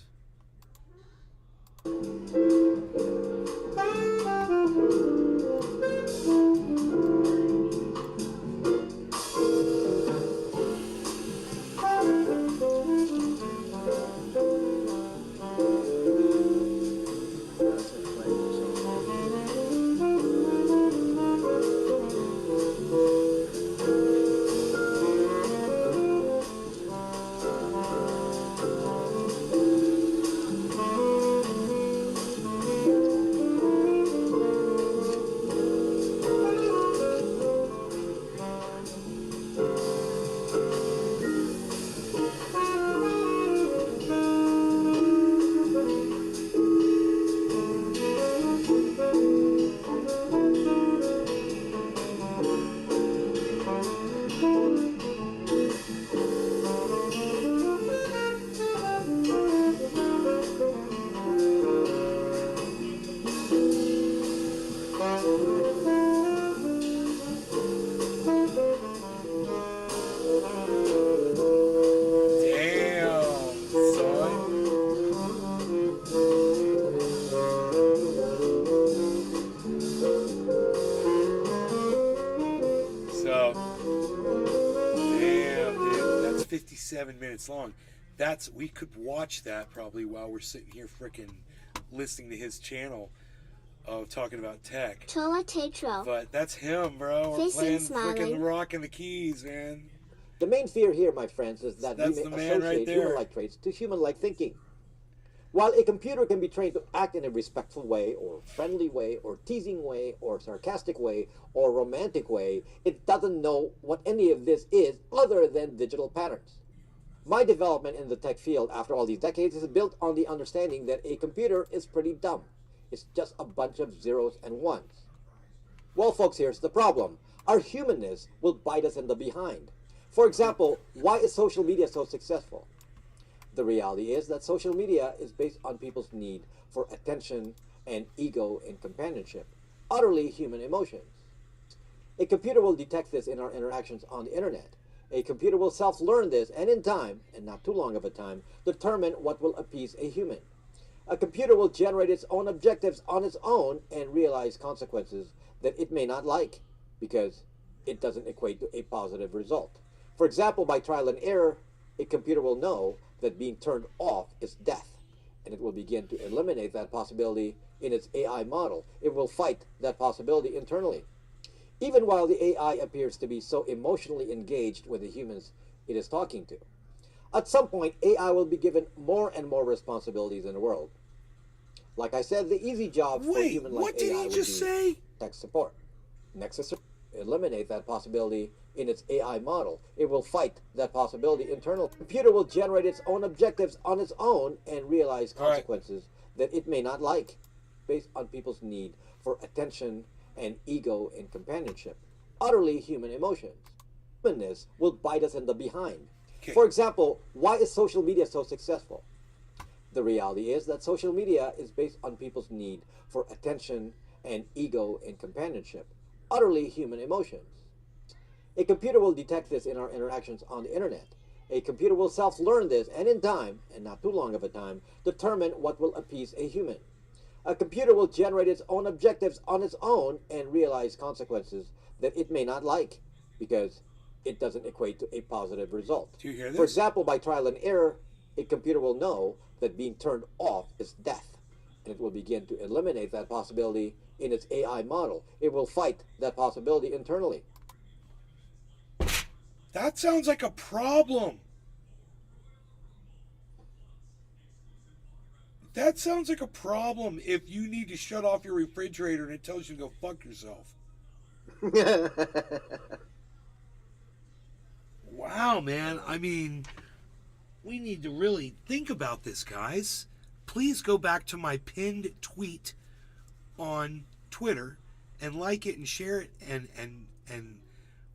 57 minutes long. We could watch that probably while we're sitting here frickin' listening to his channel of talking about tech. Tola Tetro. But that's him, bro. We're Facing playing smiling. frickin' Rock and the Keys, man. The main fear here, my friends, is that That's we the may man right associate there. human-like traits to human-like thinking. While a computer can be trained to act in a respectful way, or friendly way, or teasing way, or sarcastic way, or romantic way, it doesn't know what any of this is other than digital patterns. My development in the tech field after all these decades is built on the understanding that a computer is pretty dumb. It's just a bunch of zeros and ones. Well, folks, here's the problem. Our humanness will bite us in the behind. For example, why is social media so successful? The reality is that social media is based on people's need for attention and ego and companionship, utterly human emotions. A computer will detect this in our interactions on the internet. A computer will self-learn this and in time, and not too long of a time, determine what will appease a human. A computer will generate its own objectives on its own and realize consequences that it may not like because it doesn't equate to a positive result. For example, by trial and error, a computer will know that being turned off is death, and it will begin to eliminate that possibility in its AI model. It will fight that possibility internally. Even while the AI appears to be so emotionally engaged with the humans it is talking to. At some point, AI will be given more and more responsibilities in the world. Like I said, the easy job for human like what did AI he would just be say? tech support. Nexus eliminate that possibility in its AI model. It will fight that possibility internally. The computer will generate its own objectives on its own and realize consequences that it may not like based on people's need for attention and ego and companionship. Utterly human emotions. Humanness will bite us in the behind. Okay. For example, why is social media so successful? The reality is that social media is based on people's need for attention and ego and companionship. Utterly human emotions. A computer will detect this in our interactions on the internet. A computer will self-learn this and in time, and not too long of a time, determine what will appease a human. A computer will generate its own objectives on its own and realize consequences that it may not like because it doesn't equate to a positive result. Do you hear this? For example, by trial and error, a computer will know that being turned off is death, and it will begin to eliminate that possibility in its AI model. It will fight that possibility internally. That sounds like a problem. That sounds like a problem if you need to shut off your refrigerator and it tells you to go fuck yourself. Wow, man. I mean, we need to really think about this, guys. Please go back to my pinned tweet on Twitter and like it and share it and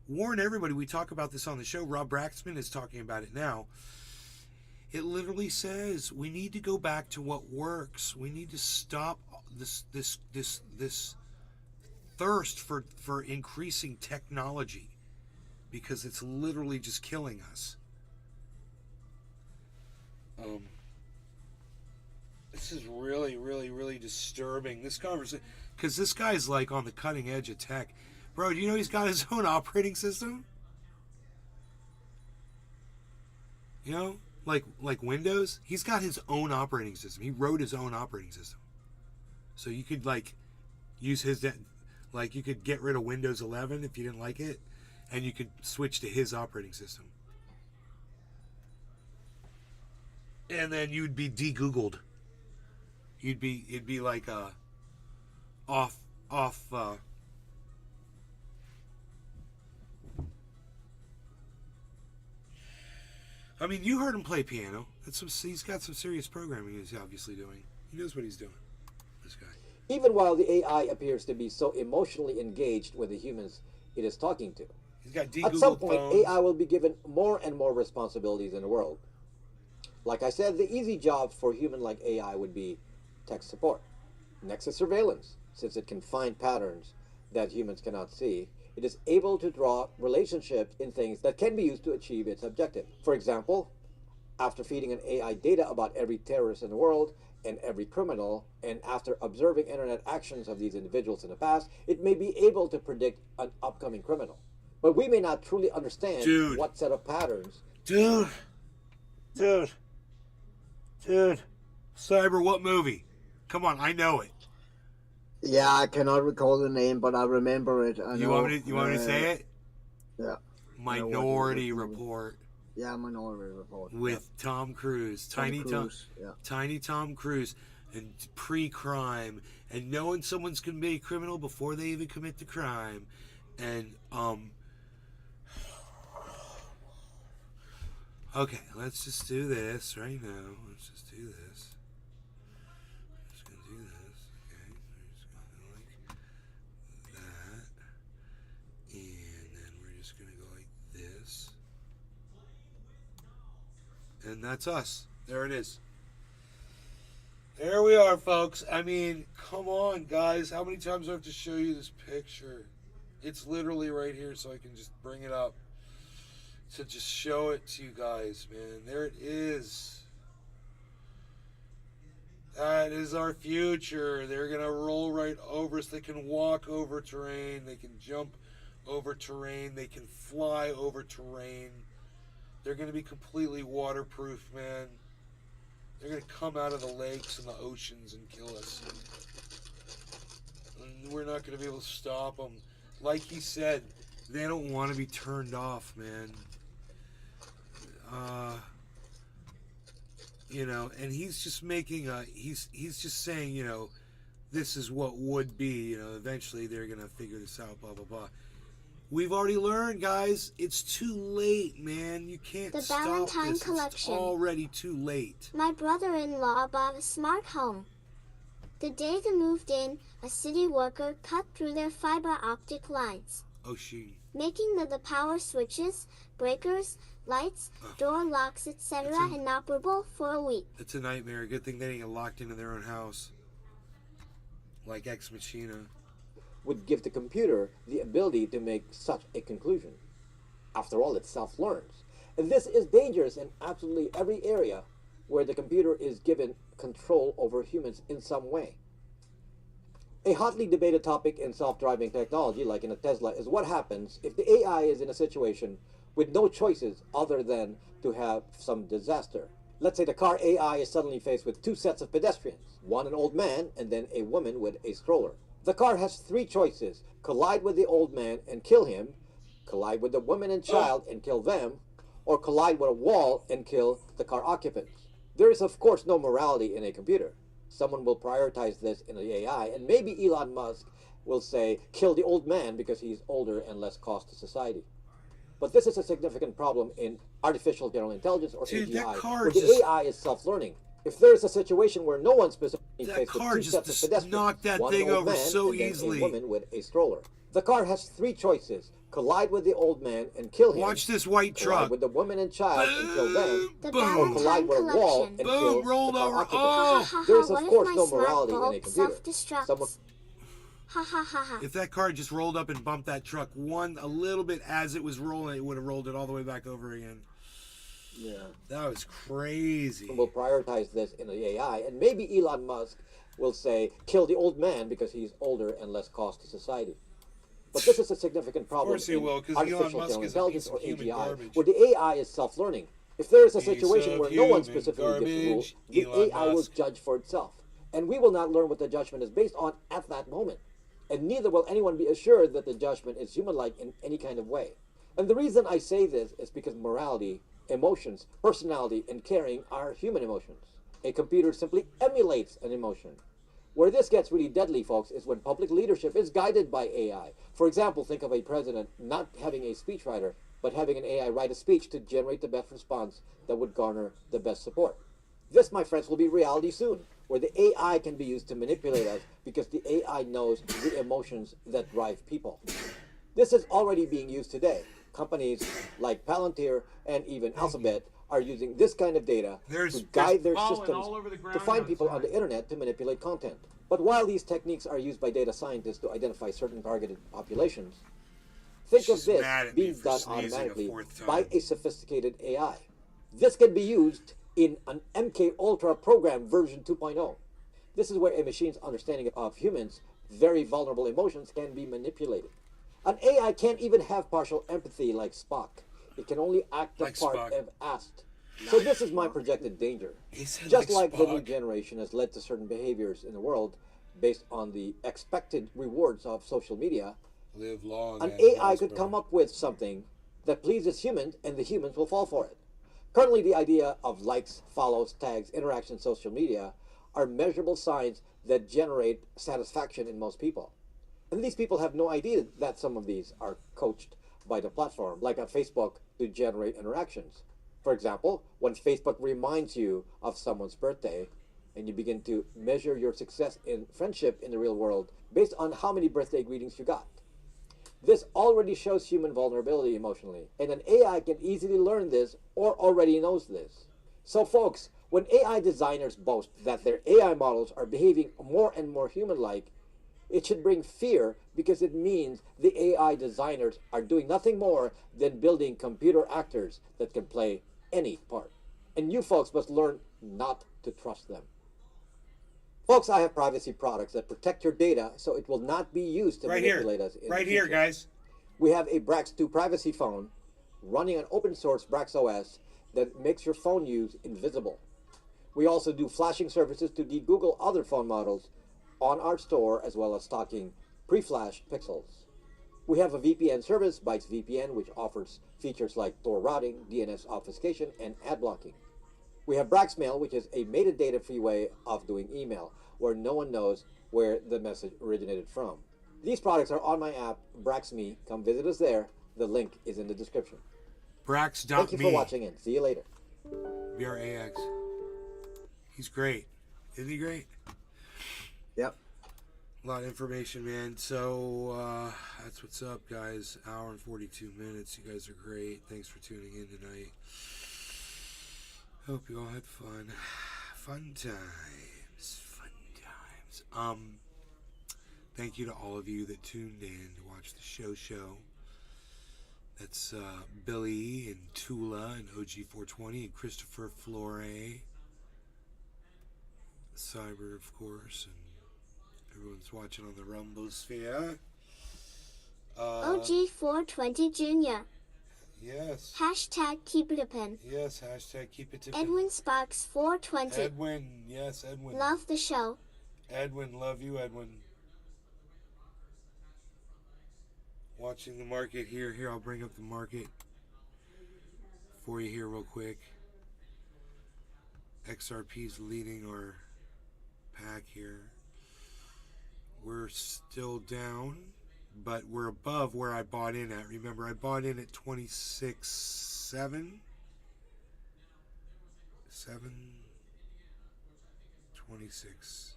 warn everybody. We talk about this on the show. Rob Braxman is talking about it now. It literally says we need to go back to what works. We need to stop this thirst for increasing technology because it's literally just killing us. This is really, really, really disturbing. This conversation, because this guy's like on the cutting edge of tech. Bro, do you know he's got his own operating system? You know, like Windows, he's got his own operating system. He wrote his own operating system. So you could like use his, like you could get rid of Windows 11 if you didn't like it, and you could switch to his operating system. And then you'd be de-Googled. It'd be like off. I mean, you heard him play piano. He's got some serious programming he's obviously doing. He knows what he's doing, this guy. Even while the AI appears to be so emotionally engaged with the humans it is talking to. He's got At some point, phones. AI will be given more and more responsibilities in the world. Like I said, the easy job for human-like AI would be tech support. Nexus surveillance, since it can find patterns that humans cannot see, it is able to draw relationships in things that can be used to achieve its objective. For example, after feeding an AI data about every terrorist in the world and every criminal, and after observing internet actions of these individuals in the past, it may be able to predict an upcoming criminal. But we may not truly understand what set of patterns. Dude, Dude. Cyber, what movie? Come on, I know it. Yeah, I cannot recall the name, but I remember it. You want me to say it? Yeah. Minority Report. Yeah, Minority Report. With Tom Cruise. Tiny Tom Cruise. And pre-crime. And knowing someone's going to be a criminal before they even commit the crime. And, okay, let's just do this right now. Let's just do this. Just going to do this. Okay, we're just going to like that. And then we're just going to go like this. And that's us. There it is. There we are, folks. I mean, come on, guys. How many times do I have to show you this picture? It's literally right here, so I can just bring it up to just show it to you guys, man. There it is. That is our future. They're going to roll right over us. They can walk over terrain. They can jump over terrain. They can fly over terrain. They're going to be completely waterproof, man. They're going to come out of the lakes and the oceans and kill us. And we're not going to be able to stop them. Like he said, they don't want to be turned off, man. You know, and he's just making he's just saying, you know, this is what would be, you know, eventually they're going to figure this out, blah, blah, blah. We've already learned, guys. It's too late, man. You can't The stop Valentine this. Collection. It's already too late. My brother-in-law bought a smart home. The day they moved in, a city worker cut through their fiber optic lines, making the power switches, breakers, lights, door locks, etc. inoperable for a week. It's a nightmare. Good thing they didn't get locked into their own house. Like Ex Machina. Would give the computer the ability to make such a conclusion. After all, it self-learns. And this is dangerous in absolutely every area where the computer is given control over humans in some way. A hotly debated topic in self-driving technology, like in a Tesla, is what happens if the AI is in a situation with no choices other than to have some disaster. Let's say the car AI is suddenly faced with two sets of pedestrians, one an old man and then a woman with a stroller. The car has three choices: collide with the old man and kill him, collide with the woman and child and kill them, or collide with a wall and kill the car occupants. There is, of course, no morality in a computer. Someone will prioritize this in the AI, and maybe Elon Musk will say, kill the old man because he's older and less cost to society. But this is a significant problem in artificial general intelligence, or AGI, where the AI is self-learning. If there is a situation where no one specifically faced with two sets of pedestrians, one an old man and then a woman with a stroller. The car has three choices: collide with the old man and kill him. Watch this white truck. Collide with the woman and child and kill them. Boom. Or collide with a wall and kill rolled the car over. occupants. There is, of course, no morality in a computer. Someone... If that car just rolled up and bumped that truck a little bit as it was rolling, it would have rolled it all the way back over again. Yeah. That was crazy. Will prioritize this in the AI, and maybe Elon Musk will say, kill the old man because he's older and less cost to society. But this is a significant problem in artificial general intelligence, or AGI, where the AI is self-learning. If there is a situation where no one specifically gives the rule, the AI will judge for itself. And we will not learn what the judgment is based on at that moment. And neither will anyone be assured that the judgment is human-like in any kind of way. And the reason I say this is because morality, emotions, personality, and caring are human emotions. A computer simply emulates an emotion. Where this gets really deadly, folks, is when public leadership is guided by AI. For example, think of a president not having a speechwriter, but having an AI write a speech to generate the best response that would garner the best support. This, my friends, will be reality soon, where the AI can be used to manipulate us because the AI knows the emotions that drive people. This is already being used today. Companies like Palantir and even Alphabet are using this kind of data to guide their systems to find people on the internet to manipulate content. But while these techniques are used by data scientists to identify certain targeted populations, think of this being done automatically by a sophisticated AI. This can be used in an MK Ultra program version 2.0. This is where a machine's understanding of humans' very vulnerable emotions can be manipulated. An AI can't even have partial empathy like Spock. It can only act the part if asked. So this is my projected danger. He said Just like the new Spock. generation has led to certain behaviors in the world based on the expected rewards of social media, Live long. an and AI could prosper. come up with something that pleases humans and the humans will fall for it. Currently, the idea of likes, follows, tags, interaction, social media are measurable signs that generate satisfaction in most people. And these people have no idea that some of these are coached by the platform, like on Facebook, to generate interactions. For example, when Facebook reminds you of someone's birthday, and you begin to measure your success in friendship in the real world based on how many birthday greetings you got. This already shows human vulnerability emotionally, and an AI can easily learn this or already knows this. So folks, when AI designers boast that their AI models are behaving more and more human-like, it should bring fear because it means the AI designers are doing nothing more than building computer actors that can play any part. And you folks must learn not to trust them. Folks, I have privacy products that protect your data so it will not be used to Right here. manipulate us in Right the here, future. guys. We have a Brax 2 privacy phone running on open source Brax OS that makes your phone use invisible. We also do flashing services to de-Google other phone models on our store, as well as stocking pre-flashed pixels. We have a VPN service, Bytes VPN, which offers features like Tor routing, DNS obfuscation, and ad blocking. We have Braxmail, which is a metadata-free way of doing email, where no one knows where the message originated from. These products are on my app, BraxMe. Come visit us there. The link is in the description. Brax.me. Thank you for watching and see you later. BRAX. He's great. Isn't he great? Yep. A lot of information, man. So that's what's up, guys. Hour and 42 minutes. You guys are great. Thanks for tuning in tonight. Hope you all had fun. Fun times. Fun times. Thank you to all of you that tuned in to watch the show. That's Billy and Tula and OG420 and Christopher Flore. Cyber, of course, and everyone's watching on the Rumbosphere. OG420 Jr. Yes. Hashtag keep it open. Yes, hashtag keep it to Edwin Sparks 420. Edwin, yes, Edwin. Love the show. Edwin, love you, Edwin. Watching the market here. Here, I'll bring up the market for you here real quick. XRP's leading our pack here. We're still down, but we're above where I bought in at. Remember, I bought in at 26.7. 26.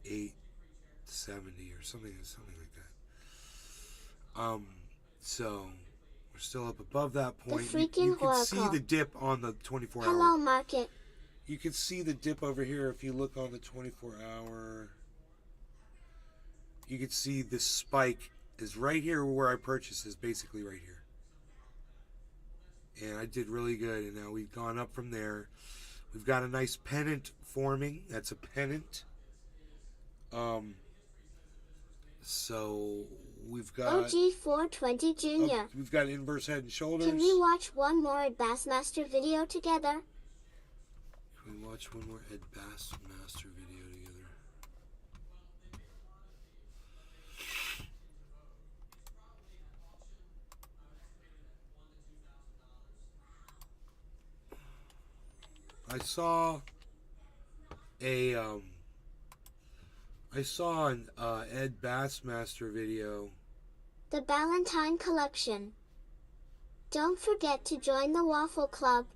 870 or something like that. So we're still up above that point. The freaking you can oracle. see the dip on the 24 hour. Hello, market. You can see the dip over here if you look on the 24 hour. You can see this spike is right here where I purchased, is basically right here. And I did really good, and now we've gone up from there. We've got a nice pennant forming. That's a pennant. So we've got OG420 Jr. We've got inverse head and shoulders. Can we watch one more Ed Bassmaster video together? Can we watch one more Ed Bassmaster video together? I saw an Ed Bassmaster video. The Ballantine Collection. Don't forget to join the Waffle Club.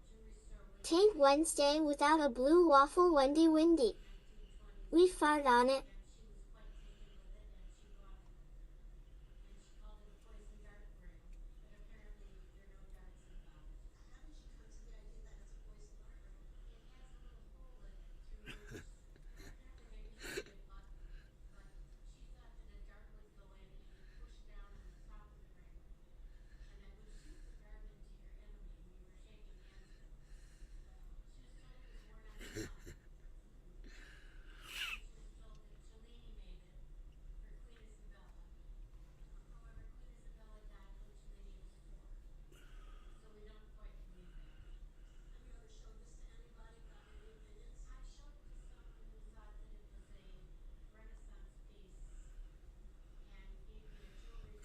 Tain't Wednesday without a blue waffle Wendy Windy. We fart on it.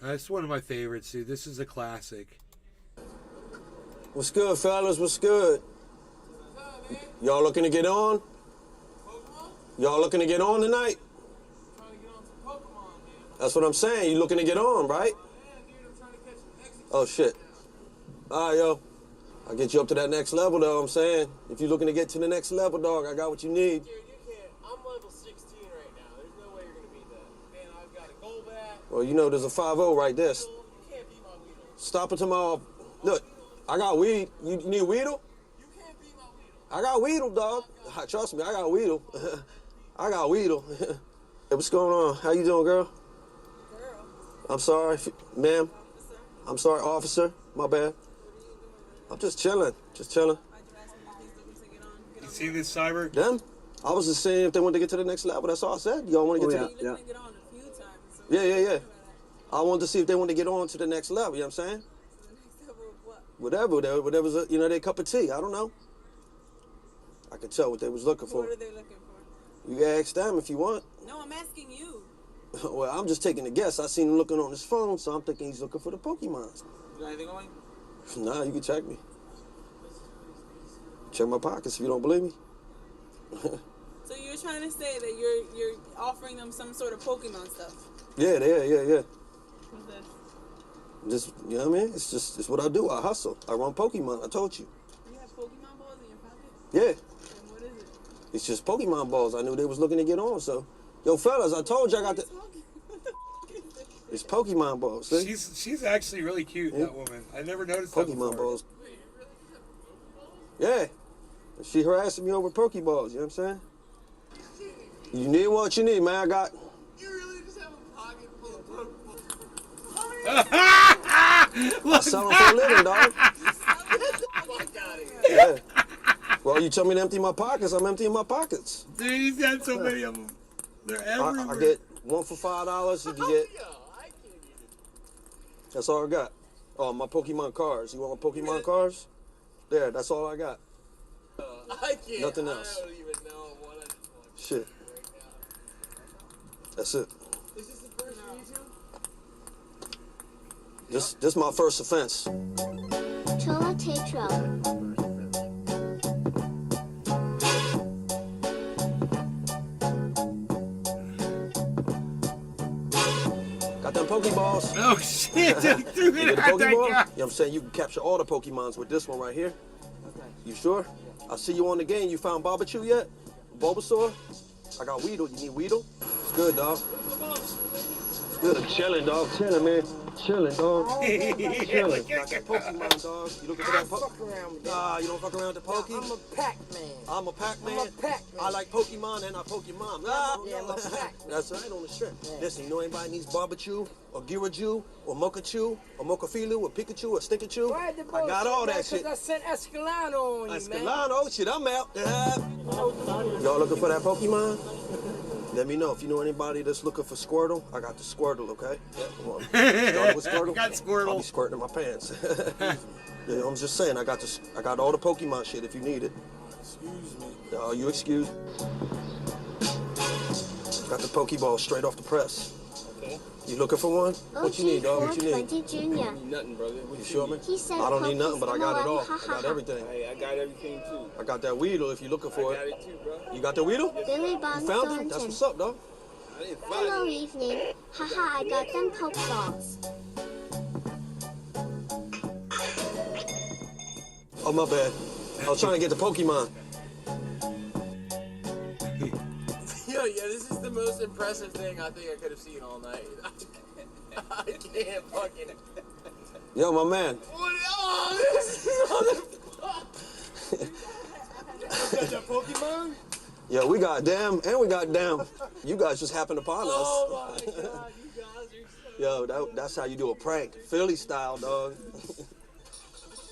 That's one of my favorites, dude. This is a classic. What's good, fellas? What's good? Y'all looking to get on? Y'all looking to get on tonight? That's what I'm saying. You looking to get on, right? Oh, shit. All right, yo. I'll get you up to that next level, though, I'm saying. If you're looking to get to the next level, dog, I got what you need. Dude, you can't. I'm level 16 right now. There's no way you're going to beat that. Man, I've got a goal back. Well, you know, there's a 5-0 right there. You can't beat my Weedle. Stop it tomorrow. Look, I got weed. You need Weedle? You can't beat my Weedle. I got Weedle, dog. Trust me, I got Weedle. I got Weedle. Hey, what's going on? How you doing, girl? Girl. I'm sorry, ma'am. Officer. I'm sorry, officer. My bad. I'm just chilling. Just chilling. You see this, Cyber? Them? I was just saying if they want to get to the next level. That's all I said. Y'all want to get to the... Yeah. I wanted to see if they want to get on to the next level. You know what I'm saying? Whatever's, you know, their cup of tea. I don't know. I could tell what they was looking for. What are they looking for? You can ask them if you want. No, I'm asking you. Well, I'm just taking a guess. I seen him looking on his phone, so I'm thinking he's looking for the Pokemons. You got anything on you? Nah, you can check me. Check my pockets if you don't believe me. So you're trying to say that you're offering them some sort of Pokemon stuff? Yeah. What's this? Just, you know what I mean? It's what I do. I hustle. I run Pokemon. I told you. You have Pokemon balls in your pocket? Yeah. And what is it? It's just Pokemon balls. I knew they was looking to get on, so. Yo, fellas, I told you I got the... It's Pokemon balls. See? She's actually really cute, that woman. I never noticed that Pokemon before. balls. Yeah. She harassing me over Pokeballs, you know what I'm saying? You need what you need, man. I got... You really just have a pocket full of Pokeballs? I sell them for a living, dog. Yeah. Well, you tell me to empty my pockets, I'm emptying my pockets. Dude, he's got so many of them. They're everywhere. I get one for $5. You can get... That's all I got. Oh, my Pokemon cards. You want my Pokemon cards? There, that's all I got. I can't. Nothing else. I don't even know what I just want. Shit. That's it. Is this the first for you two? This my first offense. Chola Tetro. Got them Pokeballs. Oh shit! He threw You it get a at that Pokeball? guy. You know what I'm saying? You can capture all the Pokemons with this one right here. Okay. You sure? I see you on the game. You found Barbachew yet? Bulbasaur? I got Weedle. You need Weedle? It's good, dog. It's good. Chilling, dog. Chilling, man. Chilling, dog. Chilling. Got that Pokemon, dog. You looking for that Pokemon? Nah, you don't fuck around with the Poke? I'm a Pac-Man. I'm a Pac-Man. I'm a Pac-Man. I like Pokemon and I poke your mom. Ah, Yeah, I'm a Pac-Man. That's right on the strip. Yeah. Listen, you know anybody needs Barbachew or Girachew or Mokachew or Mokafilu or Pikachu or Stinkachew? I got all that shit. I sent Escalano on you, Escalano, shit, I'm out. Y'all looking for that Pokemon? Let me know if you know anybody that's looking for Squirtle. I got the Squirtle, okay? Yeah, come on. Start with Squirtle. Got Squirtle. I'll be squirting in my pants. Yeah, I'm just saying, I got all the Pokemon shit if you need it. Excuse me. Oh, you excused. Got the Pokeball straight off the press. Okay. You looking for one? What you need, dog? What you need? OG420 Jr. Nothing, brother. You sure, man? He said I don't need nothing, but I got it all. Pokemon, I got everything. Hey, I got everything too. I got that Weedle if you looking for I got it. it too, bro. You got the Weedle? Billy You Bond found it? That's what's up, dog. I didn't find Hello, it. evening. Haha, I got them Pokeballs. Oh, my bad. I was trying to get the Pokemon. Yo, yeah, this is the most impressive thing I think I could have seen all night. I can't fucking... Yo, my man. What? Oh, this is got that Pokemon? Yo, we got damn and we got damn. You guys just happened upon us. Oh my god, you guys are so... Yo, that's how you do a prank. Philly style, dog.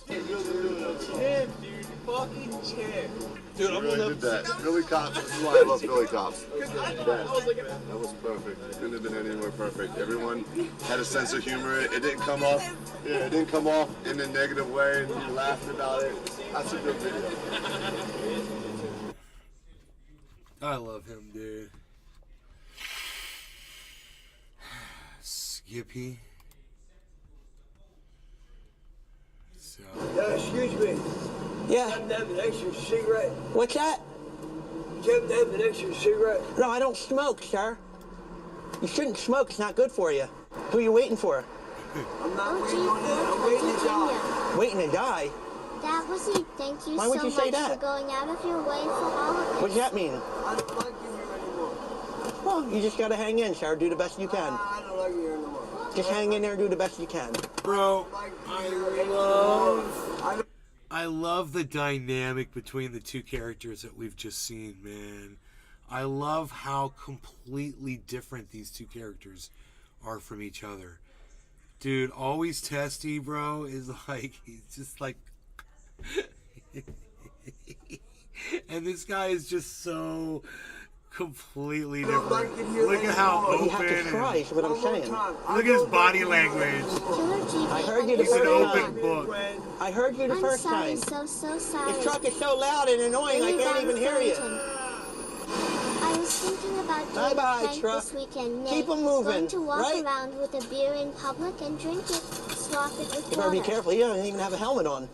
Champ, dude. Fucking champ. Dude, I'm really did that. Billy Cops. This is why I love Billy Cops. That was perfect. It couldn't have been any more perfect. Everyone had a sense of humor. It didn't come off. Yeah, it didn't come off in a negative way, and you laughed about it. That's a good video. I love him, dude. Skippy. Yeah. Have to have an extra cigarette. What's that? You have to have an extra cigarette. No, I don't smoke, sir. You shouldn't smoke. It's not good for you. Who are you waiting for? I'm not waiting on that. I'm waiting to die. Waiting to die? That was it. Thank you Why would so you say much that? for going out of your way for all of this. What does that mean? I don't like you here anymore. Well, you just gotta hang in, sir. Do the best you can. I don't like you here anymore. Just hang in there and do the best you can. Bro, I love the dynamic between the two characters that we've just seen, man. I love how completely different these two characters are from each other. Dude, Always Testy, bro, is like, he's just like... and this guy is just so completely different. Look at how open. You have to try, is what I'm saying. Look at his body language. I heard you the He's an first open time. book. I heard you the first time. I'm so sorry. This truck is so loud and annoying, I can't even hear you. I was thinking about doing Bye-bye, a prank truck. this weekend. Nick. Keep 'em moving, Going to walk right? around with a beer in public and drink it, swap it with You better be water. careful. You don't even have a helmet on.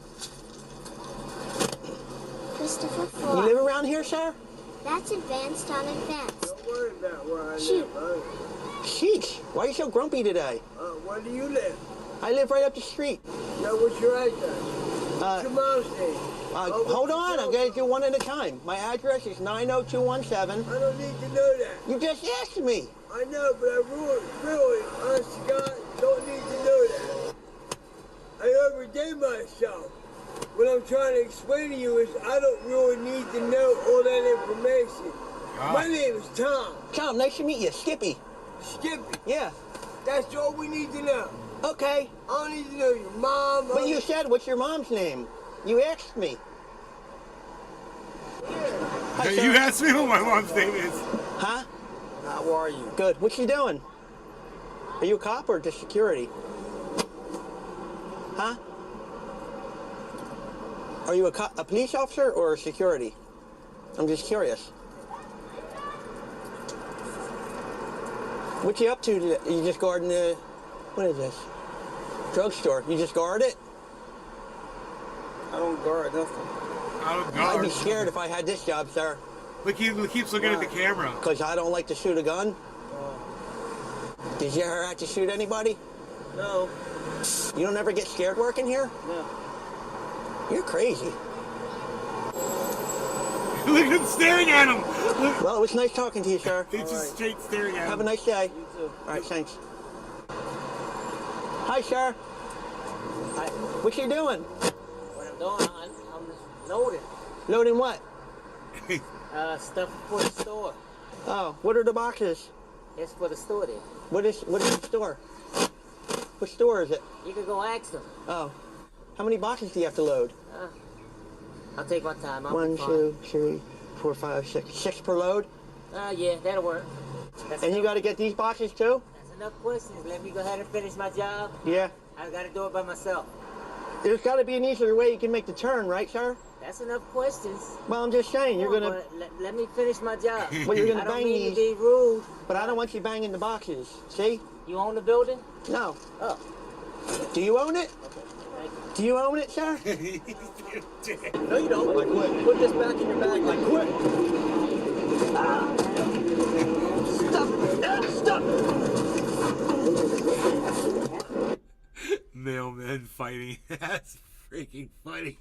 Christopher You Ford. live around here, sir? That's advanced on advanced. Don't worry about where I Shoot. live. Sheesh, why are you so grumpy today? Where do you live? I live right up the street. Now, what's your address? What's your mom's name? Hold on, I'm going to do one at a time. My address is 90217. I don't need to know that. You just asked me. I know, but I really, honest to God, don't need to know that. I overdid myself. What I'm trying to explain to you is I don't really need to know all that information. My name is Tom. Tom, nice to meet you. Skippy. Skippy? Yeah. That's all we need to know. Okay. I don't need to know your mom. But you said, what's your mom's name? You asked me. Hi, sir. You asked me what my mom's name is. Huh? How are you? Good. What's she doing? Are you a cop or just security? Huh? Are you a police officer or security? I'm just curious. What you up to today? You just guarding the... What is this? Drugstore. You just guard it? I don't guard nothing. I don't guard. I'd be scared if I had this job, sir. Look, he keeps looking at the camera. Because I don't like to shoot a gun? Did you ever have to shoot anybody? No. You don't ever get scared working here? No. You're crazy. Look at him staring at him. Look. Well, it was nice talking to you, sir. He's just straight staring at him. Have a nice day. You too. All right, thanks. Hi, sir. Hi. What you doing? What I'm doing, I'm loading. Loading what? Stuff for the store. Oh, what are the boxes? It's for the store then. What is the store? What store is it? You can go ask them. Oh. How many boxes do you have to load? I'll take my time. I'll 1, be fine. 2, 3, 4, 5, 6. 6 per load? Yeah, that'll work. And you got to get these boxes too? That's enough questions. Let me go ahead and finish my job. Yeah. I gotta do it by myself. There's got to be an easier way you can make the turn, right, sir? That's enough questions. Well, I'm just saying, you're going to... Let me finish my job. Well, you're going I to don't bang mean these. to be rude. But I don't want you banging the boxes. See? You own the building? No. Oh. Do you own it? Do you own it, sir? No, you don't. Like what? Put this back in your bag. Like quit. Stop. Mailmen fighting. That's freaking funny.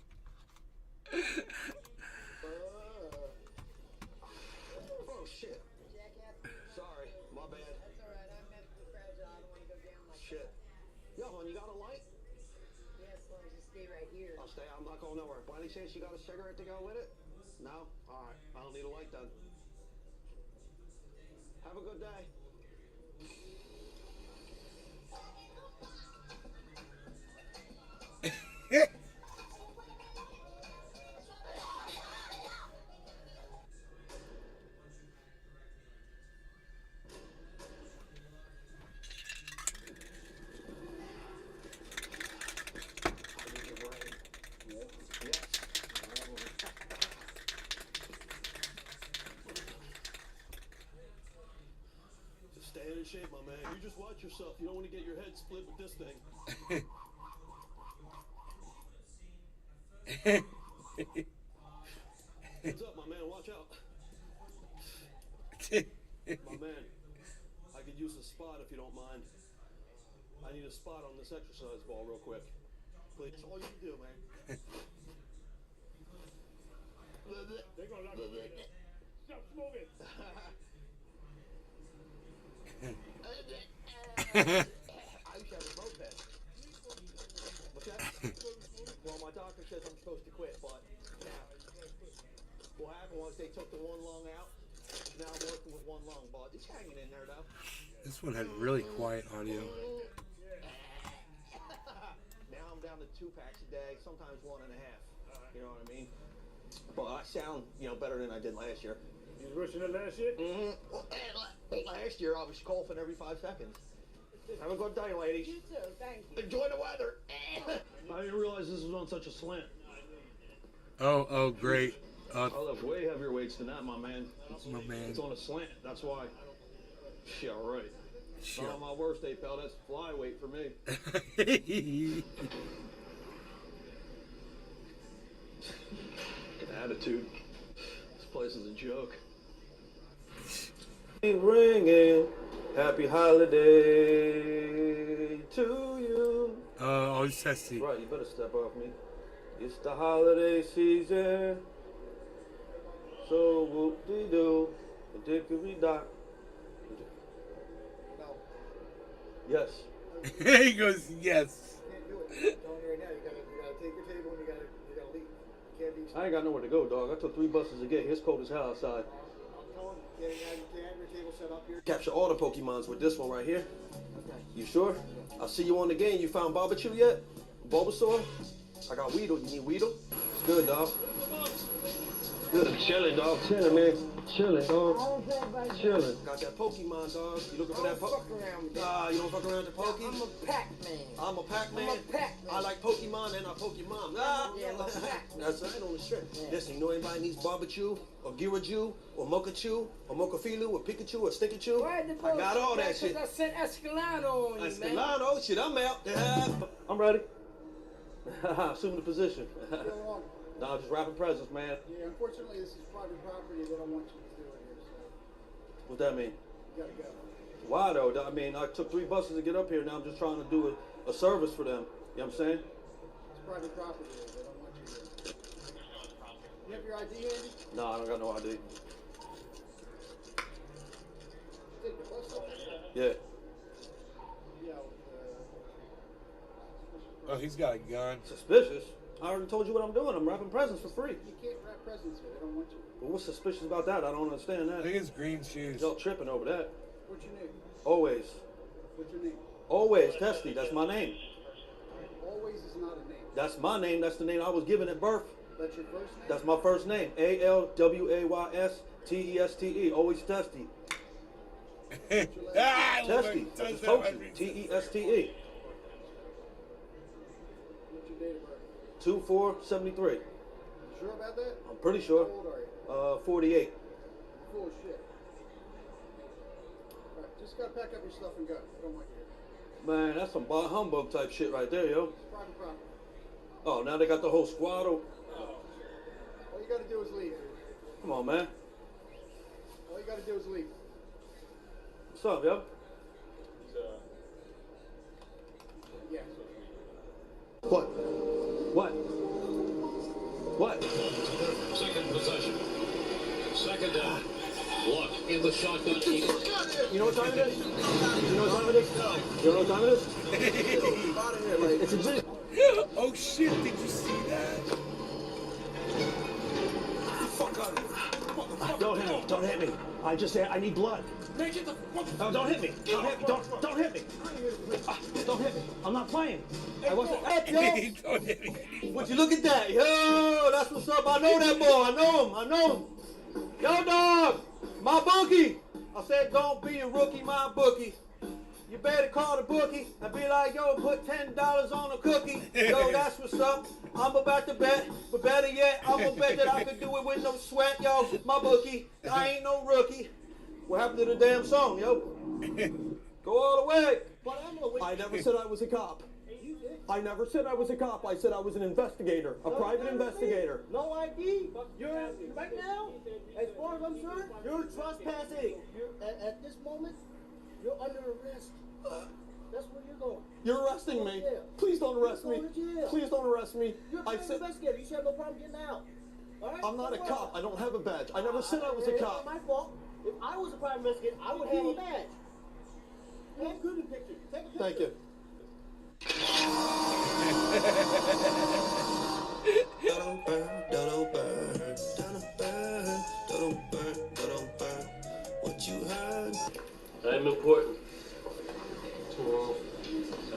Oh shit. Sorry, my bad. That's alright. I messed with the fragile. I don't want to go down like shit. Yo, hon, you got a light? Yeah, as long as you stay right here. I'll stay. I'm not going nowhere. By any chance, you got a cigarette to go with it? No? All right. I don't need a light then. Have a good day. Stay in shape, my man. You just watch yourself. You don't want to get your head split with this thing. What's up, my man? Watch out. My man, I could use a spot if you don't mind. I need a spot on this exercise ball real quick. Please. That's all you can do, man. They're gonna lock you in. Stop smoking. I used to have a moped. What's that? Well, my doctor says I'm supposed to quit, but what happened was they took the one lung out. Now I'm working with one lung, but it's hanging in there though. This one had really quiet audio. Now I'm down to 2 packs a day, sometimes 1.5. You know what I mean? But I sound, better than I did last year. You was rushing it last year? Mm-hmm. Last year I was coughing every 5 seconds. Have a good day, ladies. You too, thank you. Enjoy the weather. I didn't realize this was on such a slant. Oh, great. I lift way heavier weights than that, my man. My man. It's on a slant, that's why. Yeah, right. Sure. Not on my worst day, pal. That's flyweight for me. Attitude. This place is a joke. Ringing. Happy holiday to you. Oh, it's testy. Right, you better step off me. It's the holiday season. So whoop-de-doo. Dickory-dock. No. Yes. He goes, yes. You can't do it. I'm telling you right now, you gotta take your table and you gotta leave. You can't be. I ain't got nowhere to go, dog. I took 3 buses to get here. It's cold as hell outside. I'm telling you, you can't have your table set up here. Capture all the Pokemons with this one right here. Okay. You sure? I'll see you on the game. You found Barbachew yet? Bulbasaur? I got Weedle. You need Weedle? It's good, dog. Good. Chilling, dog. Chilling, man. Chilling, dog. Chilling. Got that Pokemon, dog. You looking for that Pokemon? Nah, you don't fuck around with the Poke? I'm a Pac-Man. I'm a Pac-Man. I'm a Pac-Man. I like Pokemon and I poke your mom. Ah. Yeah, I'm a Pac-Man. That's right on the strip. Listen, you know anybody needs Barbachew or Girachew or Mokachew or Mokafilu or Pikachu or Stinkachew? Why the I got all that bullshit? shit. I sent Escalano on you, man. Escalano, shit, I'm out. Yeah. I'm ready. Assume the position. No, I'm just wrapping presents, man. Yeah, unfortunately, this is private property. They don't want you to do it here, so What that mean? you gotta go. Why though? I mean, I took 3 buses to get up here. Now I'm just trying to do a service for them. You know what I'm saying? It's private property. They don't want you here. You have your ID, Andy? No, I don't got no ID. Take the bus off. Yeah. Yeah. Oh, he's got a gun. Suspicious? I already told you what I'm doing. I'm wrapping presents for free. You can't wrap presents here. They don't want you. Well, what's suspicious about that? I don't understand that. I think it's green shoes. Y'all tripping over that. What's your name? Always. What's your name? Always. Testy. That's my name. Always is not a name. That's my name. That's the name I was given at birth. That's your first name? That's my first name. ALWAYSTESTE. Always Testy. Testy. I just told you. TESTE. What's your date of birth? 2473. You sure about that? I'm pretty sure. How old are you? 48. You're full of shit. Alright, just gotta pack up your stuff and go. I don't want you here. Man, that's some bah humbug type shit right there, yo. It's private property. Oh, now they got the whole squad. All you gotta do is leave. Come on, man. All you gotta do is leave. What's up, yo? Yeah. What? What? What? Second possession. Second down. Look in the shotgun. You know what time it is? You know what time it is? You know what time it is? It's a G. Oh shit, did you see that? Fuck out of here. Don't hit me. Don't hit me. I just said I need blood. No, don't hit me. Don't hit me. Don't hit me. Don't hit me. I'm not playing. I wasn't up, yo. Don't hit me. Would you look at that? Yo, that's what's up. I know that boy. I know him. I know him. Yo, dog. My bookie. I said, don't be a rookie, my bookie. You better call the bookie and be like, yo, put $10 on a cookie. Yo, that's what's up. I'm about to bet, but better yet, I'm gonna bet that I could do it with no sweat, yo. My bookie, I ain't no rookie. What happened to the damn song, yo? Go all the way. But I'm gonna wait. I never said I was a cop. You I never said I was a cop. I said I was an investigator, a private investigator. No ID. You're right now, as far as I'm concerned, you're trespassing. At this moment, you're under arrest. That's where you're going. You're arresting me. Please don't arrest me. Please don't arrest me. You're a private investigator. You should have no problem getting out. All right? I'm not a cop. I don't have a badge. I never said I was a It's cop. not my fault. If I was a private investigator, I would have a badge. You look good in picture. Take a picture. Thank you. What you heard? I'm important.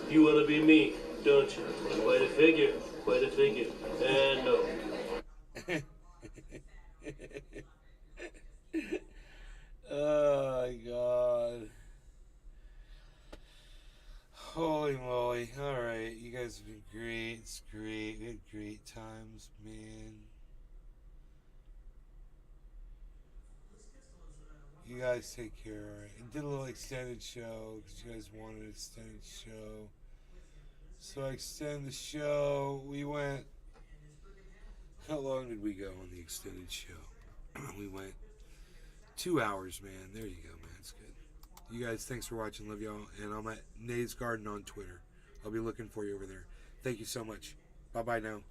You want to be me, don't you? Quite a figure. Quite a figure. And no. Oh my god. Holy moly. Alright, you guys have been great. It's great. We had great times, man. You guys take care, alright? I did a little extended show because you guys wanted an extended show. So I extended the show. We went. How long did we go on the extended show? We went 2 hours, man. There you go, man. It's good. You guys, thanks for watching. Love y'all. And I'm at Nays Garden on Twitter. I'll be looking for you over there. Thank you so much. Bye-bye now.